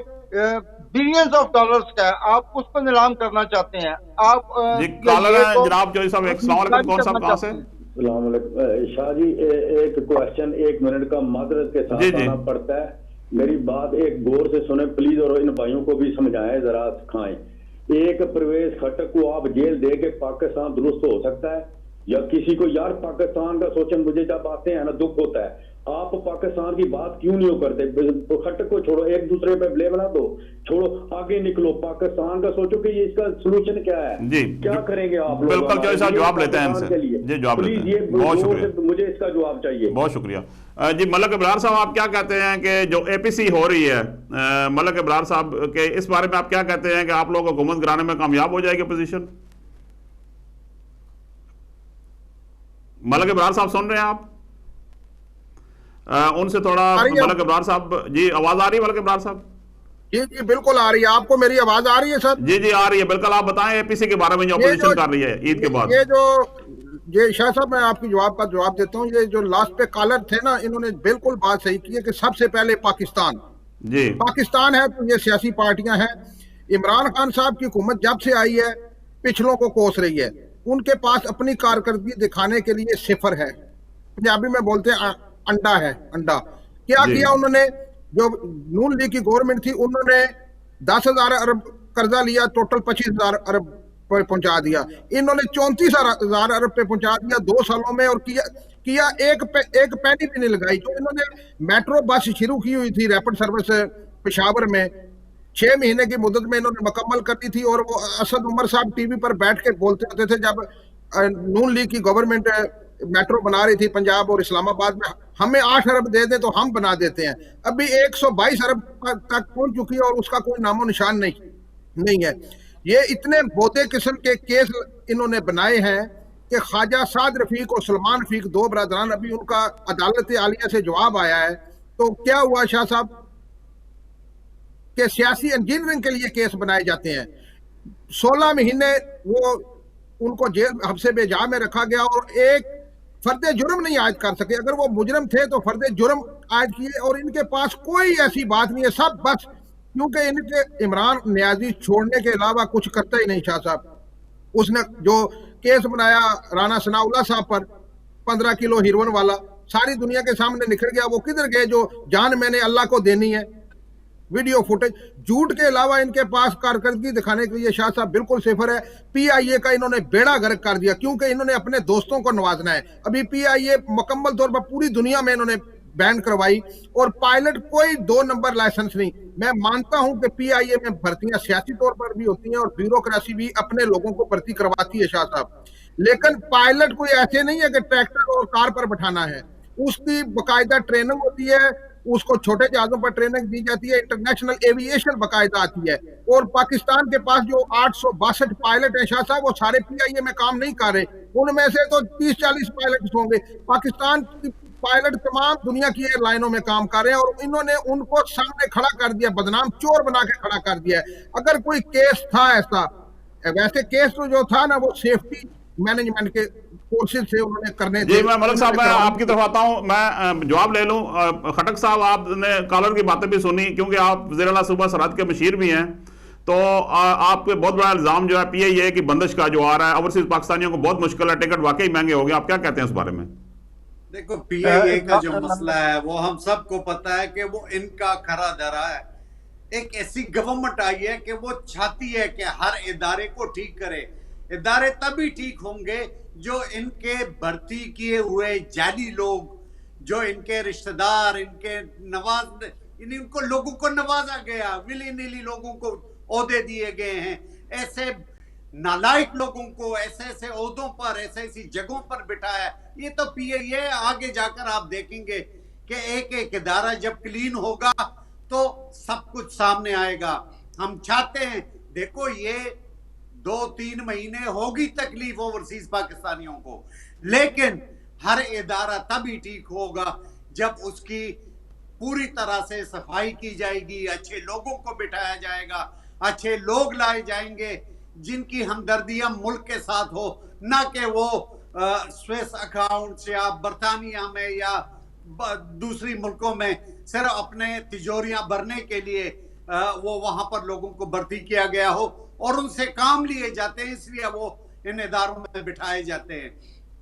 बिलियंस ऑफ डॉलर्स का है, आप उसको नीलाम करना चाहते हैं। आप जनाब चौधरी साहब, कौन साहब कहां से? शाह जी, एक क्वेश्चन 1 मिनट का मादरत के साथ आना पड़ता है। मेरी बात एक गौर से सुने प्लीज, और इन भाइयों को भी समझाएं, जरा सिखाएं। एक परवेज खटक को आप जेल दे के पाकिस्तान दुरुस्त हो सकता है? या किसी को यार पाकिस्तान का सोचें, मुझे जब आते हैं ना दुख होता है, आप पाकिस्तान की बात क्यों नहीं करते? खटक को छोड़ो, एक दूसरे पे ब्लेम ना दो, छोड़ो, आगे निकलो, पाकिस्तान का सोचो कि ये इसका सोल्यूशन क्या है जी, क्या करेंगे आप लोग? बिल्कुल चौधरी साहब जवाब लेते हैं इनसे जी, जवाब लेते हैं। बहुत शुक्रिया, मुझे इसका जवाब चाहिए। बहुत शुक्रिया जी। मलक इब्रार साहब, आप क्या कहते हैं कि जो APC हो रही है, मलक इब्रार साहब के इस बारे में आप क्या कहते हैं कि आप लोग हुकूमत गिराने में कामयाब हो जाएगी अपोजिशन? मलक इब्रार साहब सुन रहे हैं आप? उनसे थोड़ा, मलक इब्रार साहब जी, आवाज आ रही है मलक इब्रार साहब? जी जी बिल्कुल आ रही है। आपको मेरी आवाज आ रही है सर? जी जी आ रही है बिल्कुल। आप बताएं एपीसी के बारे में जो अपोजिशन कर रही है ईद के बाद। ये शाह साहब, मैं आपकी जवाब देता हूँ। ये जो लास्ट पे कॉलर थे ना, इन्होंने बिल्कुल बात सही की है कि सबसे पहले पाकिस्तान है तो ये सियासी पार्टियां हैं। इमरान खान साहब की हुकूमत जब से आई है पिछलों को कोस रही है। उनके पास अपनी कारकर्दगी दिखाने के लिए सिफर है, पंजाबी में बोलते हैं अंडा है, अंडा। क्या किया उन्होंने? जो नून लीग की गवर्नमेंट थी, उन्होंने 10,000 अरब कर्जा लिया, टोटल 25,000 अरब पर पहुंचा दिया। इन्होंने 34,000 अरब पे पहुंचा दिया 2 सालों में, और किया एक पैनी भी नहीं लगाई। जो इन्होंने मेट्रो बस शुरू की हुई थी, रैपिड सर्विस पेशावर में, 6 महीने की मुद्दत में इन्होंने मुकम्मल कर दी थी। और वो असद उमर साहब टीवी पर बैठ के बोलते होते थे, जब नून लीग की गवर्नमेंट मेट्रो बना रही थी पंजाब और इस्लामाबाद में, हमें 8 अरब दे दे तो हम बना देते हैं। अभी 122 अरब तक पहुंच चुकी है और उसका कोई नामो निशान नहीं है। ये इतने बोधे किस्म के केस इन्होंने बनाए हैं कि ख्वाजा साद रफीक और सलमान रफीक, 2 बरदरान, अभी उनका अदालत आलिया से जवाब आया है। तो क्या हुआ शाह साहब कि सियासी इंजीनियरिंग के लिए केस बनाए जाते हैं। 16 महीने वो उनको जेल हब्से बेजा में रखा गया और एक फर्दे जुर्म नहीं आयद कर सके। अगर वो मुजरम थे तो फर्दे जुर्म आयद किए, और इनके पास कोई ऐसी बात नहीं है। सब बस क्योंकि इनके इमरान नियाजी छोड़ने के अलावा कुछ करता ही नहीं। शाह साहब उसने जो केस बनाया राना सनाउल्लाह साहब पर 15 किलो हीरोइन वाला, सारी दुनिया के सामने निकल गया। वो किधर गए जो जान मैंने अल्लाह को देनी है? वीडियो फुटेज, झूठ के अलावा इनके पास कारकर्दगी दिखाने के लिए शाह साहब बिल्कुल सिफर है। पीआईए का इन्होंने बेड़ा गर्क कर दिया, क्योंकि इन्होंने अपने दोस्तों को नवाजना है। अभी पीआईए मुकम्मल तौर पर पूरी दुनिया में इन्होंने बैन करवाई, और पायलट कोई 2 नंबर लाइसेंस नहीं। मैं मानता हूं कि पीआईए में भर्तियां सियासी तौर पर भी होती हैं और ब्यूरोक्रेसी भी अपने लोगों को भर्ती करवाती है शाह साहब, लेकिन पायलट कोई ऐसे नहीं है कि ट्रैक्टर और कार पर बैठाना है। उसकी बाकायदा ट्रेनिंग होती है, उसको छोटे जहाजों पर ट्रेनिंग दी जाती है, इंटरनेशनल एविएशन बाकायदा आती है। और पाकिस्तान के पास जो 862 पायलट हैं शाह साहब, वो सारे पीआईए में काम नहीं कर रहे। उनमें से तो 30-40 पायलट होंगे। पाकिस्तान की पायलट तमाम दुनिया की एयरलाइनों में काम कर रहे हैं, और इन्होंने उनको सामने खड़ा कर दिया, बदनाम चोर बना के खड़ा कर दिया है। अगर कोई केस था ऐसा, वैसे केस तो जो था ना, वो सेफ्टी मैनेजमेंट के कोर्सेज से उन्होंने करने जी। मैं मलिक साहब, मैं आपकी तरफ आता हूं, मैं जवाब ले लूं। खटक साहब, आपने कॉलर की बातें भी सुनी, क्योंकि आप ज़ेर-ए-आला सूबा सरहद के मशीर भी हैं। तो आप पे बहुत बड़ा इल्जाम जो है पीआईए की बंदिश का जो आ रहा है, ओवरसीज पाकिस्तानियों को बहुत मुश्किल है, टिकट वाकई महंगे हो गए। आप क्या कहते हैं उस बारे में? देखो, पीआईए का जो मसला है वो हम सबको पता है कि वो इनका खरा धरा है। एक ऐसी गवर्नमेंट आई है कि वो चाहती है कि हर इदारे को ठीक करे। इदारे तभी ठीक होंगे जो इनके भर्ती किए हुए जाली लोग, जो इनके रिश्तेदार, इनके इनको लोगों को नवाजा गया, विली नीली लोगों को ओहदे दिए गए हैं, ऐसे नालायक लोगों को ऐसे ऐसे ओहदों पर, ऐसे ऐसी जगहों पर बिठाया। ये तो पीआईए आगे जाकर आप देखेंगे कि एक एक इदारा जब क्लीन होगा तो सब कुछ सामने आएगा। हम चाहते हैं, देखो ये 2-3 महीने होगी तकलीफ ओवरसीज पाकिस्तानियों को, लेकिन हर इदारा तभी ठीक होगा जब उसकी पूरी तरह से सफाई की जाएगी, अच्छे लोगों को बिठाया जाएगा, अच्छे लोग लाए जाएंगे जिनकी हमदर्दियां मुल्क के साथ हो, ना कि वो स्विस अकाउंट्स या बरतानिया में या दूसरी मुल्कों में सिर्फ अपने तिजोरियां भरने के लिए वो वहां पर लोगों को भर्ती किया गया हो और उनसे काम लिए जाते हैं, इसलिए वो इन इदारों में बिठाए जाते हैं।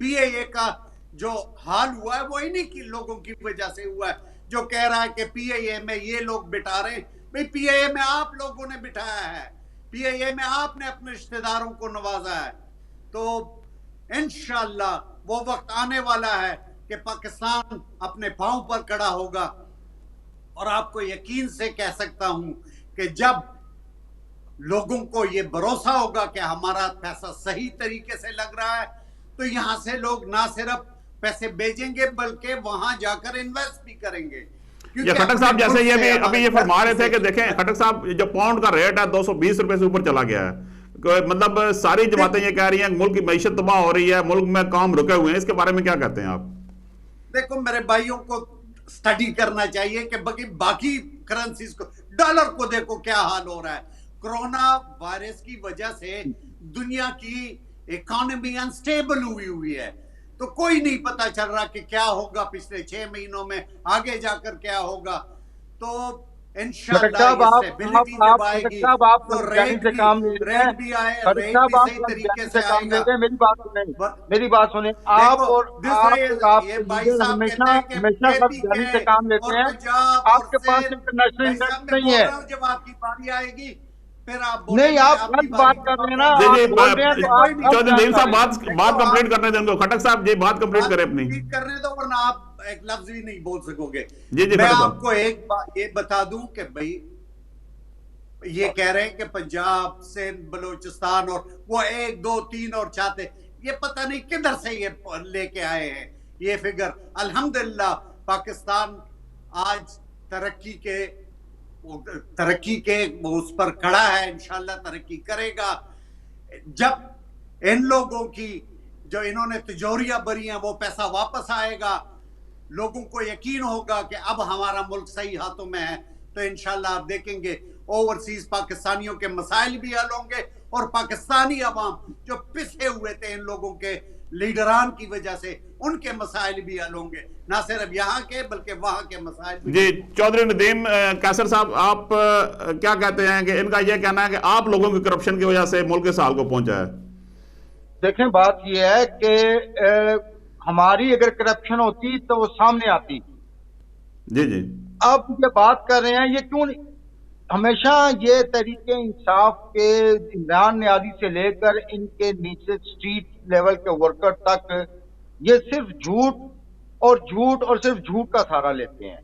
पीआईए का जो हाल हुआ है वो इन्हीं की लोगों की वजह से हुआ है, जो कह रहा है कि पीआईए में ये लोग बिठा रहे हैं। भाई, पीआईए में आप लोगों ने बिठाया है, पीआईए में आपने अपने रिश्तेदारों को नवाजा है। तो इंशाअल्लाह वो वक्त आने वाला है कि पाकिस्तान अपने पांव पर खड़ा होगा, और आपको यकीन से कह सकता हूं कि जब लोगों को ये भरोसा होगा कि हमारा पैसा सही तरीके से लग रहा है, तो यहां से लोग ना सिर्फ पैसे भेजेंगे बल्कि वहां जाकर इन्वेस्ट भी करेंगे। खटक साहब, जैसे ये अभी ये फरमा रहे थे कि देखें खटक साहब, जो पाउंड का रेट है 220 रुपए से ऊपर चला गया है, मतलब सारी जमातें ये कह रही हैं मुल्क की मईशत तबाह हो रही है, मुल्क में काम रुके हुए हैं, इसके बारे में क्या कहते हैं आप? देखो मेरे भाइयों को स्टडी करना चाहिए कि बाकी करेंसीज को, डॉलर को देखो क्या हाल हो रहा है। कोरोना वायरस की वजह से दुनिया की इकोनॉमी अनस्टेबल हुई है, तो कोई नहीं पता चल रहा कि क्या होगा पिछले 6 महीनों में, आगे जाकर क्या होगा। तो इंशाअल्लाह स्टेबिलिटी जब आएगी तो रेट भी आए, रेट भी सही तरीके से आएगा। मेरी बात सुने आप, और ये भाई साहब कहते हैं कि हमेशा से काम लेते हैं, आपके पास इंटरनेशनल इंडेक्स नहीं है। जब आपकी बारी आएगी फिर आप नहीं, आप गलत बात कर रहे हैं ना। चौधरी नईम साहब बात कंप्लीट करने दें उनको। खटक साहब जी बात कंप्लीट करें अपनी। करने दो वरना आप एक लफ्ज भी नहीं बोल सकोगे। जी मैं आपको एक बात ये बता दूं कि भाई ये कह रहे हैं कि पंजाब से बलूचिस्तान और वो 1 2 3 और चाहते, ये पता नहीं किधर से ये लेके आए हैं ये फिगर। अल्हम्दुलिल्लाह पाकिस्तान आज तरक्की के उस पर खड़ा है, इंशाल्लाह तरक्की करेगा। जब इन लोगों की जो इन्होंने तिजोरियां भरी हैं वो पैसा वापस आएगा, लोगों को यकीन होगा कि अब हमारा मुल्क सही हाथों में है, तो इंशाल्लाह आप देखेंगे ओवरसीज पाकिस्तानियों के मसाइल भी हल होंगे और पाकिस्तानी अवाम जो पिसे हुए थे इन लोगों के लीडरान की वजह से, उनके मसाइल भी हल होंगे, ना सिर्फ यहाँ के बल्कि वहां के मसाइल भी। जी चौधरी नदीम कैसर साहब, आप क्या कहते हैं कि इनका यह कहना है कि आप लोगों की करप्शन की वजह से मुल्क के साल को पहुंचा है? देखें बात यह है कि हमारी अगर करप्शन होती तो वो सामने आती। जी जी, अब ये बात कर रहे हैं, ये क्यों नहीं? हमेशा ये तरीके इंसाफ के इमरान न्याजी से लेकर इनके नीचे स्ट्रीट लेवल के वर्कर तक ये सिर्फ झूठ और सिर्फ झूठ का सहारा लेते हैं।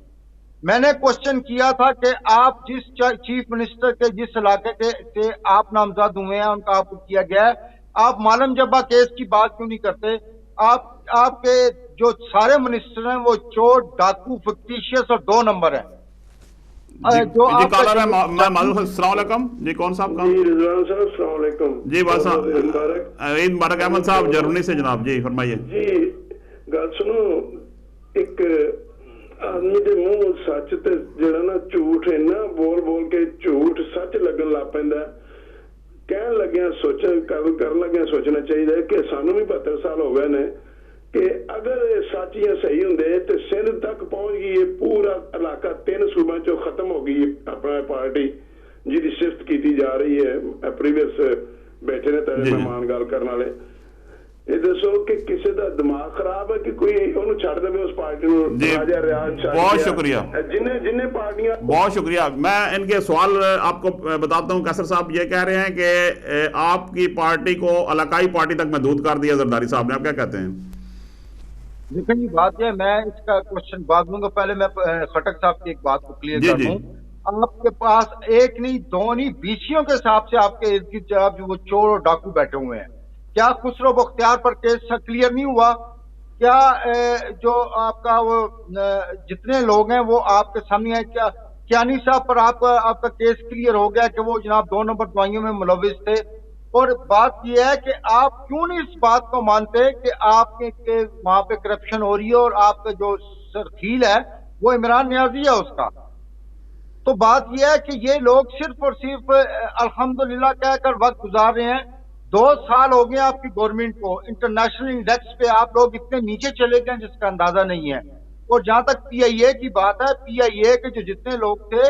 मैंने क्वेश्चन किया था कि आप जिस चीफ मिनिस्टर के जिस इलाके के आप नामजद हुए हैं उनका आपको किया गया है, आप मालम जब्बा केस की बात क्यों नहीं करते? आपके जो सारे मिनिस्टर हैं वो चोर, डाकू, फिक्टिशियस और 2 नंबर हैं। जो जी कॉलर है अस्सलाम वालेकुम जी, कौन साहब का? जी रिजवान साहब अस्सलाम वालेकुम जी, बस ईद मुबारक। अहमद साहब जर्मनी से जनाब, जी फरमाइए। जी गल सुनो, एक आदमी के मुंह सच ते जेड़ा ना झूठ इन्ना बोल बोल के झूठ सच लगन लग पैंदा। कहन लग्या कर लग्या सोचना चाहिए कि सानू भी 72 साल हो गए ने कि अगर सच या सही होंगे तो सिंध तक पहुंच गई, पूरा इलाका 3 सूबों चो खत्म हो गई अपना पार्टी जिहदी सिफत की जा रही है। प्रीवियस बैठे ने तेरे मेहमान गल करने वाले, ये दसो कि किसी का दिमाग खराब है कि कोई उन्होंने छड़ दे उस पार्टी को। राजा रियाज बहुत शुक्रिया, जिन्हें पार्टियां। बहुत शुक्रिया। मैं इनके सवाल आपको बताता हूं। कैसर साहब ये कह रहे हैं कि आपकी पार्टी को इलाकाई पार्टी तक महदूद कर दिया जरदारी साहब ने, आप क्या कहते हैं? देखिए जी बात है, मैं इसका क्वेश्चन बाद दूंगा, पहले मैं खटक साहब की एक बात को क्लियर कर दूं। आपके पास एक नहीं 2 नहीं 20 के हिसाब से आपके इर्द गिर्द जो वो चोर और डाकू बैठे हुए हैं। क्या खुसरो बख्तियार पर केस क्लियर नहीं हुआ? क्या जो आपका वो जितने लोग हैं वो आपके सामने है? क्या कियानी साहब पर आपका केस क्लियर हो गया कि वो जनाब 2 नंबर दवाइयों में मुलविस थे? और बात यह है कि आप क्यों नहीं इस बात को मानते कि आपके वहां पे करप्शन हो रही है और आपका जो सरखील है वो इमरान न्याजी है उसका। तो बात यह है कि ये लोग सिर्फ और सिर्फ अल्हम्दुलिल्लाह कहकर वक्त गुजार रहे हैं। 2 साल हो गए आपकी गवर्नमेंट को, इंटरनेशनल इंडेक्स पे आप लोग इतने नीचे चले गए जिसका अंदाजा नहीं है। और जहां तक PIA की बात है, PIA के जो जितने लोग थे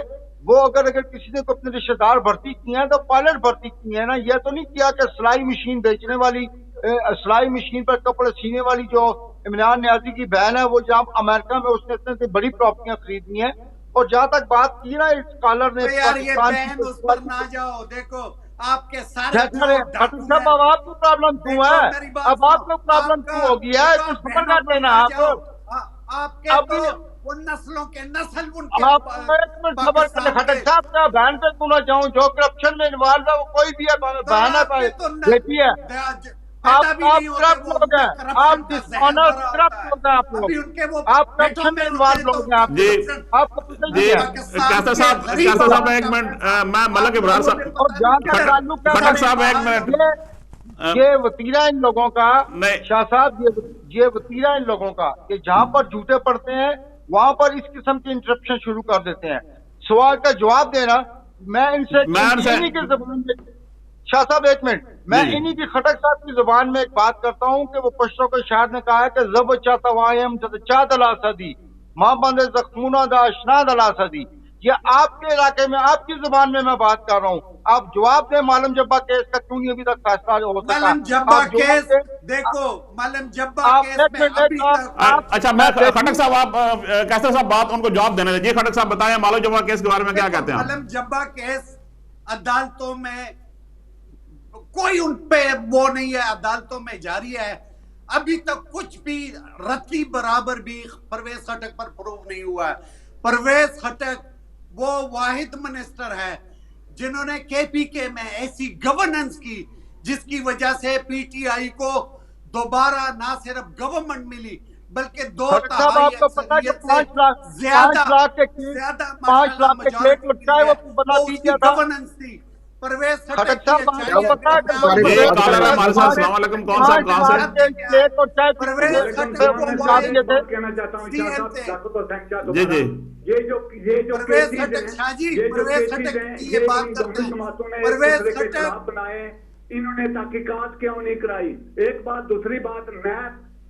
वो अगर किसी ने अपने रिश्तेदार भर्ती किए हैं तो पायलट भर्ती किए हैं ना, यह तो नहीं किया कि सिलाई मशीन बेचने वाली, सिलाई मशीन पर कपड़े सीने वाली जो इमरान न्याजी की बहन है वो जहाँ अमेरिका में उसने इतने बड़ी प्रॉपर्टियां खरीदनी है। और जहां तक बात की ना इस कॉलर ने, यार ये बहन उस पर ना जाओ। देखो आपके सारे अब आपको प्रॉब्लम क्यों है? अब आपको प्रॉब्लम क्यों होगी है? कुछ समझ कर लेना आपके उन नस्लों के नस्ल उनके खबर खटक साहब का बहन पे सुना चाहूँ जो करप्शन में इन्वॉल्व है वो कोई भी है, बहन है, बेटी है। पैदा भी नहीं होते, करप्ट वो लोग हैं, उनका आप corruption का जहर डिसऑनेस्ट भरा करप्ट होता है। लोग हैं आप अभी लोग, उनके वो आप पेटों करप्शन में में होते इन्वॉल्व हैं, तो लोग हैं आप जी corruption- आपको पता जी ही है। कैसर साहब एक मिनट, मैं मलक इब्रार साहब, और जहाँ तक ताल्लुक है खटक साहब एक मिनट, ये वतीरा इन लोगों का, नहीं। शाह साहब ये वतीरा इन लोगों का कि जहां पर झूठे पड़ते हैं वहां पर इस किस्म की इंटरप्शन शुरू कर देते हैं। सवाल का जवाब देना, मैं इनसे इन्हीं की जुबान में, शाह साहब एक मिनट, मैं इन्हीं की खटक साहब की जुबान में एक बात करता हूं कि वो पश्तो के शायर ने कहा है कि जब चाहता वायम चाह दला सदी मां बंदे जख्मूना दा अशना दला सदी। ये आपके इलाके में आपकी जुबान में मैं बात कर रहा हूँ, आप जवाब दें। मालूम जब्बा केस का क्यों नहीं अभी तक फैसला हो सका? मालूम जब्बा आप जवाब केस दें। देखो, मालूम जब्बा आप केस एक में मिनट, अभी तक अच्छा मैं खटक साहब, आप कैसर साहब बात उनको जवाब देने दीजिए। खटक साहब बताएं मालूम जब्बा केस के बारे में क्या कहते हैं आप? मालूम जब्बा केस अदालतों में कोई उन पे वो नहीं है, अदालतों में जारी है। अभी तक कुछ भी रत्ती बराबर भी परवेज खटक पर प्रूव नहीं हुआ है। परवेज खटक वो वाहिद मिनिस्टर है जिन्होंने केपीके में ऐसी गवर्नेंस की जिसकी वजह से पीटीआई को दोबारा ना सिर्फ गवर्नमेंट मिली बल्कि दो आपको पता है कि 5 लाख के केक लटकाए वो बना दी गया था। गवर्नेंस थी परवेज खटक साहब आपको पता है कि हमारे साथ अस्सलाम वालेकुम, कौन साहब कहां से? केक और चाय परवेज कहना चाहता हूँ जी जी, ये जो परवेज खटक शाहजी, परवेज खटक की ये बात करते हैं, परवेज खटक बनाए, इन्होंने तहकीकात क्यों नहीं कराई? एक बात, दूसरी बात,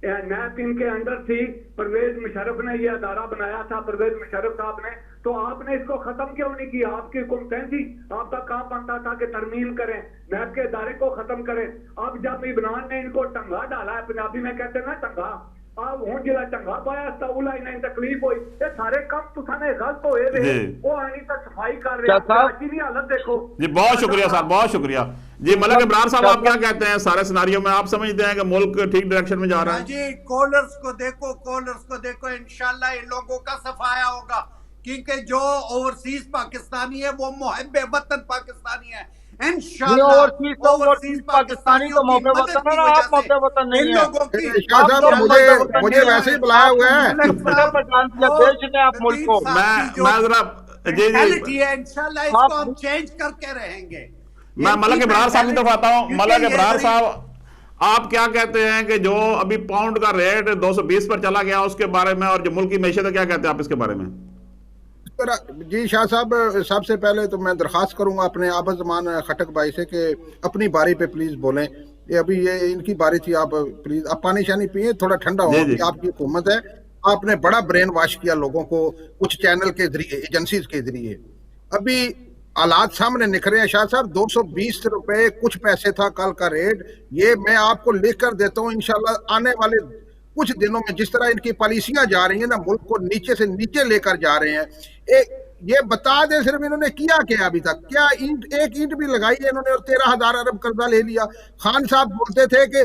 नैप इनके अंडर थी, परवेज मुशर्रफ ने ये अदारा बनाया था, परवेज मुशर्रफ साहब ने, तो आपने इसको खत्म क्यों नहीं किया? आपकी हुकूमतें थी, आपका काम बनता था कि तरमीम करें, नैप के अदारे को खत्म करें। अब जब इमरान ने इनको टंगा डाला है, पंजाबी में कहते हैं ना टंगा, आप हूं जिला टंगा पाया उला इन्हें तकलीफ हुई, ये सारे काम तुसाने गलत होए वे, वो आनी तक सफाई कर रहे हैं। हालत देखो जी। बहुत शुक्रिया साहब, बहुत शुक्रिया जी। मलक इब्रार साहब आप क्या कहते हैं सारे सिनारियों में? आप समझते हैं कि मुल्क ठीक डायरेक्शन में जा रहा है? जी, कॉलर्स को देखो, इंशाल्लाह इन लोगों का सफाया होगा, क्योंकि जो ओवरसीज पाकिस्तानी है वो मुहब्बे वतन पाकिस्तानी है। इंशाल्लाह ओवरसीज पाकिस्तानी तो मौके वतन है, आप मौके वतन नहीं है। शाह साहब मुझे वैसे ही बुलाया हुआ है। देश ने आप मुल्क को, मैं जरा जी इंशाल्लाह इसको हम चेंज करके रहेंगे। मैं मलक इब्रार साहब की तरफ आता हूँ। मलक इब्रार साहब, आप क्या कहते हैं कि जो अभी पाउंड का रेट 220 पर चला गया उसके बारे में, और जो मुल्क की मैशत है, क्या कहते हैं आप इसके बारे में? जी शाह साहब, सबसे पहले तो मैं दरख्वास्त करूंगा अपने आबज़मान खटक भाई से कि अपनी बारी पे प्लीज बोलें। ये अभी ये इनकी बारी थी, आप प्लीज आप पानी शानी पिए, थोड़ा ठंडा हो। आपकी हुकूमत है, आपने बड़ा ब्रेन वॉश किया लोगों को कुछ चैनल के जरिए, एजेंसीज के जरिए। अभी हालात सामने निखरे हैं शाह साहब। 220 रुपए कुछ पैसे था कल का रेट। ये मैं आपको लिख कर देता हूँ, इंशाल्लाह आने वाले कुछ दिनों में जिस तरह इनकी पॉलिसियां जा रही हैं ना, मुल्क को नीचे से नीचे लेकर जा रहे हैं। ये बता दें सिर्फ इन्होंने किया क्या अभी तक? क्या एक ईंट भी लगाई है इन्होंने? और 13,000 अरब कर्जा ले लिया। खान साहब बोलते थे कि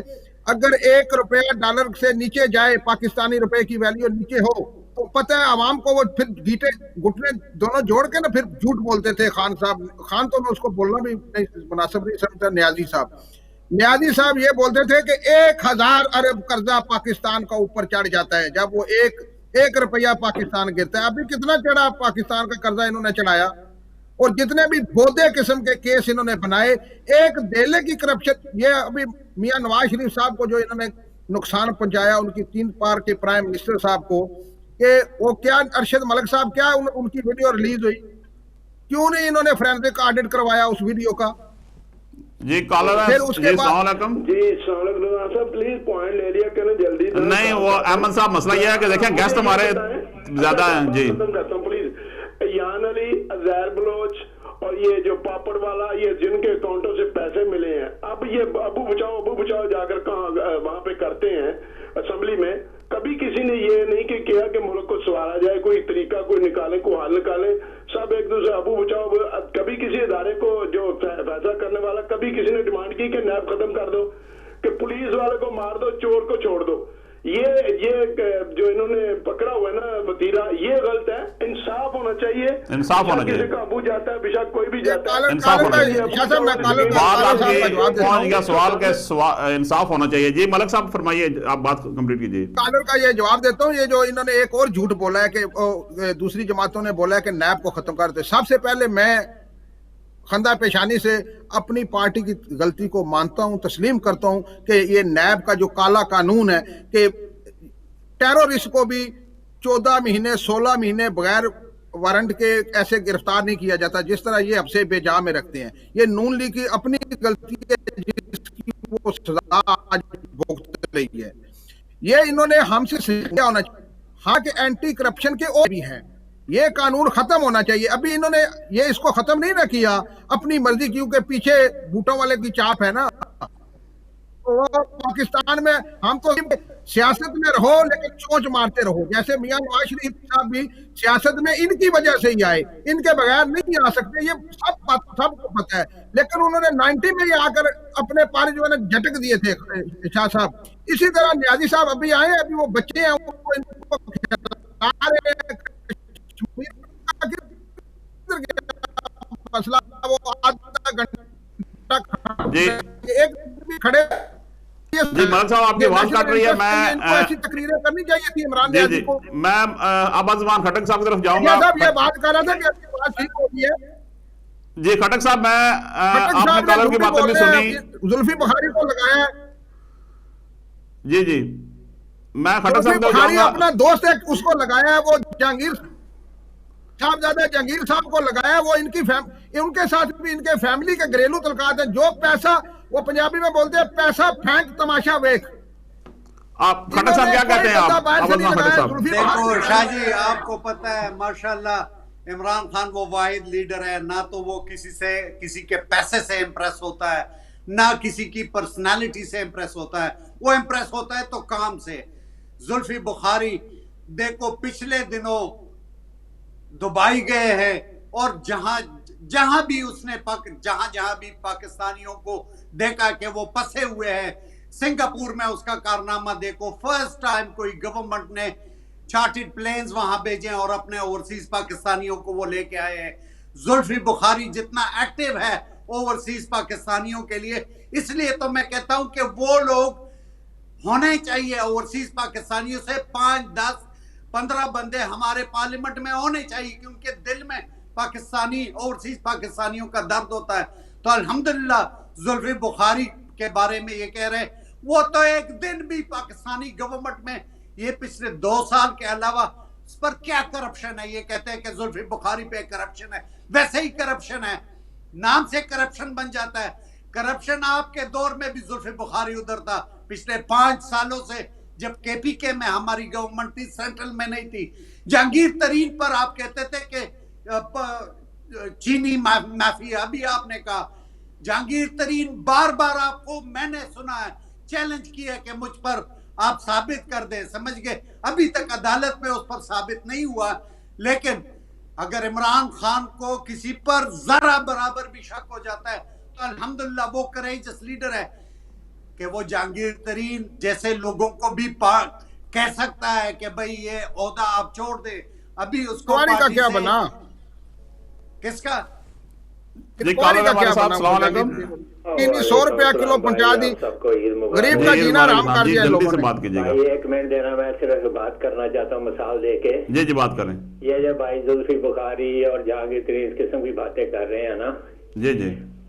अगर 1 रुपया डॉलर से नीचे जाए, पाकिस्तानी रुपए की वैल्यू नीचे हो, तो पता है आवाम को वो फिर गीटे घुटने दोनों जोड़ के ना फिर झूठ बोलते थे खान साहब। खान तो मैं उसको बोलना भी मुनासिब नहीं समझता। न्याजी साहब ये बोलते थे कि 1,000 अरब कर्जा पाकिस्तान का ऊपर चढ़ जाता है जब वो एक रुपया पाकिस्तान गिरता है। अभी कितना चढ़ा पाकिस्तान का कर्जा इन्होंने चढ़ाया, और जितने भी बोधे किस्म के केस इन्होंने बनाए, एक डेले की करप्शन। ये अभी मियां नवाज शरीफ साहब को जो इन्होंने नुकसान पहुंचाया, उनकी 3 पार के प्राइम मिनिस्टर साहब को, कि वो क्या अरशद मलिक साहब, क्या उनकी वीडियो रिलीज हुई? क्यों नहीं इन्होंने फोरेंसिक ऑडिट करवाया उस वीडियो का? जी कॉलर, फिर उसके बाद जी साहब प्लीज पॉइंट ले लिया करें जल्दी। नहीं, वो अहमद साहब मसला ये है कि देखें गेस्ट हमारे ज्यादा हैं जी। प्लीज यान अली, अजहर बलोच और ये जो पापड़ वाला, ये जिनके अकाउंटों से पैसे मिले हैं, अब ये अबू बचाओ जाकर कहाँ वहां पे करते हैं असेंबली में। कभी किसी ने ये नहीं कि किया कि मुल्क को सवारा जाए, कोई तरीका कोई निकाले, कोई हल निकाले। सब एक दूसरे अबू बचाओ। कभी किसी इदारे को जो फैसला करने वाला, कभी किसी ने डिमांड की कि नैब खत्म कर दो, कि पुलिस वाले को मार दो, चोर को छोड़ दो। ये जो इन्होंने पकड़ा हुआ है ना वतीरा, ये गलत है। इंसाफ होना चाहिए, इंसाफ होना चाहिए। किसी काबू जाता है, बेशक कोई भी जाता है, इंसाफ होना चाहिए। बात आपकी जवाब पहुंच गया सवाल के इंसाफ होना चाहिए। जी मलिक साहब फरमाइए, आप बात कंप्लीट कीजिए। कॉलर का ये जवाब देता हूँ। ये जो इन्होंने एक और झूठ बोला है कि दूसरी जमातों ने बोला है कि नैब को खत्म कर दे। सबसे पहले मैं खंदा पेशानी से अपनी पार्टी की गलती को मानता हूं, तस्लीम करता हूं कि ये नैब का जो काला कानून है कि टेररिस्ट को भी 14 महीने 16 महीने बगैर वारंट के ऐसे गिरफ्तार नहीं किया जाता जिस तरह ये हमसे बेजा में रखते हैं। ये नून लीग की अपनी गलती है जिसकी वो सजा आज भुगत रही है। ये इन्होंने हमसे सीखा होना चाहिए। हाँ कि एंटी करप्शन के और भी हैं, ये कानून खत्म होना चाहिए। अभी इन्होंने ये इसको खत्म नहीं ना किया अपनी मर्जी, क्योंकि पीछे बूटों वाले की चाप है ना। तो पाकिस्तान में हम तो सियासत में रहो लेकिन चोंच मारते रहो। जैसे मियां नवाज शरीफ साहब भी सियासत में इनकी वजह से ही आए, इनके बगैर नहीं आ सकते, ये सबको पता है। लेकिन उन्होंने 90 में ही आकर अपने पारे जो है ना झटक दिए थे शाह साहब। इसी तरह न्याजी साहब अभी आए, अभी वो बच्चे हैं, मसला वो आधा घंटा जी एक खड़े। जी मलिक साहब आपकी आवाज काट रही है। मैं ऐसी तकरीरें करनी चाहिए थी इमरान जी न्याजी को। मैं अब्बास खटक साहब की तरफ जाऊंगा। ये बात कर रहा था कि आपकी बात ठीक हो गई है। जी खटक साहब, मैं आपने कॉलर की बातें भी सुनी। जुल्फी बुखारी को लगाया। जी मैं खटक साहब को बुखारी अपना दोस्त है उसको लगाया है, वो जहांगीर साहबजादा जहांगीर साहब को लगाया। वो उनके साथ भी इनके फैमिली के घरेलू तलकात है। जो पैसा, वो पंजाबी में बोलते हैं पैसा फेंक तमाशा वेख। आप खटक साहब क्या कहते हैं? आप देखो शाह जी, आपको पता है माशाल्लाह इमरान खान वो वाहिद लीडर है, ना तो वो किसी के पैसे से इंप्रेस होता है, ना किसी की पर्सनालिटी से इंप्रेस होता है। वो इंप्रेस होता है तो काम से। जुल्फी बुखारी देखो पिछले दिनों दुबई गए हैं और जहां भी उसने जहां भी पाकिस्तानियों को देखा कि वो फंसे हुए हैं, सिंगापुर में उसका कारनामा देखो। फर्स्ट टाइम कोई गवर्नमेंट ने चार्टर्ड प्लेन्स वहां भेजे और अपने ओवरसीज पाकिस्तानियों को वो लेके आए हैं। जुल्फी बुखारी जितना एक्टिव है ओवरसीज पाकिस्तानियों के लिए, इसलिए तो मैं कहता हूं कि वो लोग होने चाहिए ओवरसीज पाकिस्तानियों से 5, 10, 15 बंदे हमारे पार्लियामेंट में होने चाहिए, क्योंकि दिल में पाकिस्तानी ओवरसीज पाकिस्तानियों का दर्द होता है। तो अल्हम्दुलिल्लाह जुल्फी बुखारी के बारे में ये कह रहे हैं, वो तो एक दिन भी पाकिस्तानी गवर्नमेंट में ये पिछले 2 साल के अलावा उस पर क्या करप्शन है। ये कहते हैं कि जुल्फी बुखारी पे करप्शन है, वैसे ही करप्शन है, नाम से करप्शन बन जाता है। करप्शन आपके दौर में भी जुल्फी बुखारी उधर था। पिछले 5 सालों से जब केपीके में हमारी गवर्नमेंट थी, सेंट्रल में नहीं थी, जहांगीर तरीन पर आप कहते थे कि चीनी माफिया। अभी आपने कहा जहांगीर तरीन, बार बार आपको मैंने सुना है चैलेंज किया कि मुझ पर आप साबित कर दें, समझ गए। अभी तक अदालत में उस पर साबित नहीं हुआ। लेकिन अगर इमरान खान को किसी पर जरा बराबर भी शक हो जाता है तो अल्हम्दुलिल्लाह वो करेजियस लीडर है कि वो जहांगीर तरीन जैसे लोगों को भी कह सकता है कि भाई ये ओहदा आप छोड़ दे। अभी उसको का क्या बना? किसका? जी कॉलर हमारे साथ, अस्सलाम वालेकुम। 100 रुपया किलो पहुंचा दी, गरीब का जीना आराम कर दिया लोगों ने। बात कीजिएगा। एक मिनट देना, मैं सिर्फ बात करना चाहता हूँ मिसाल देके। जी बात करें। ये जो भाई जुल्फी बुखारी और जहांगीर तरीन इस किस्म की बातें कर रहे हैं ना, जी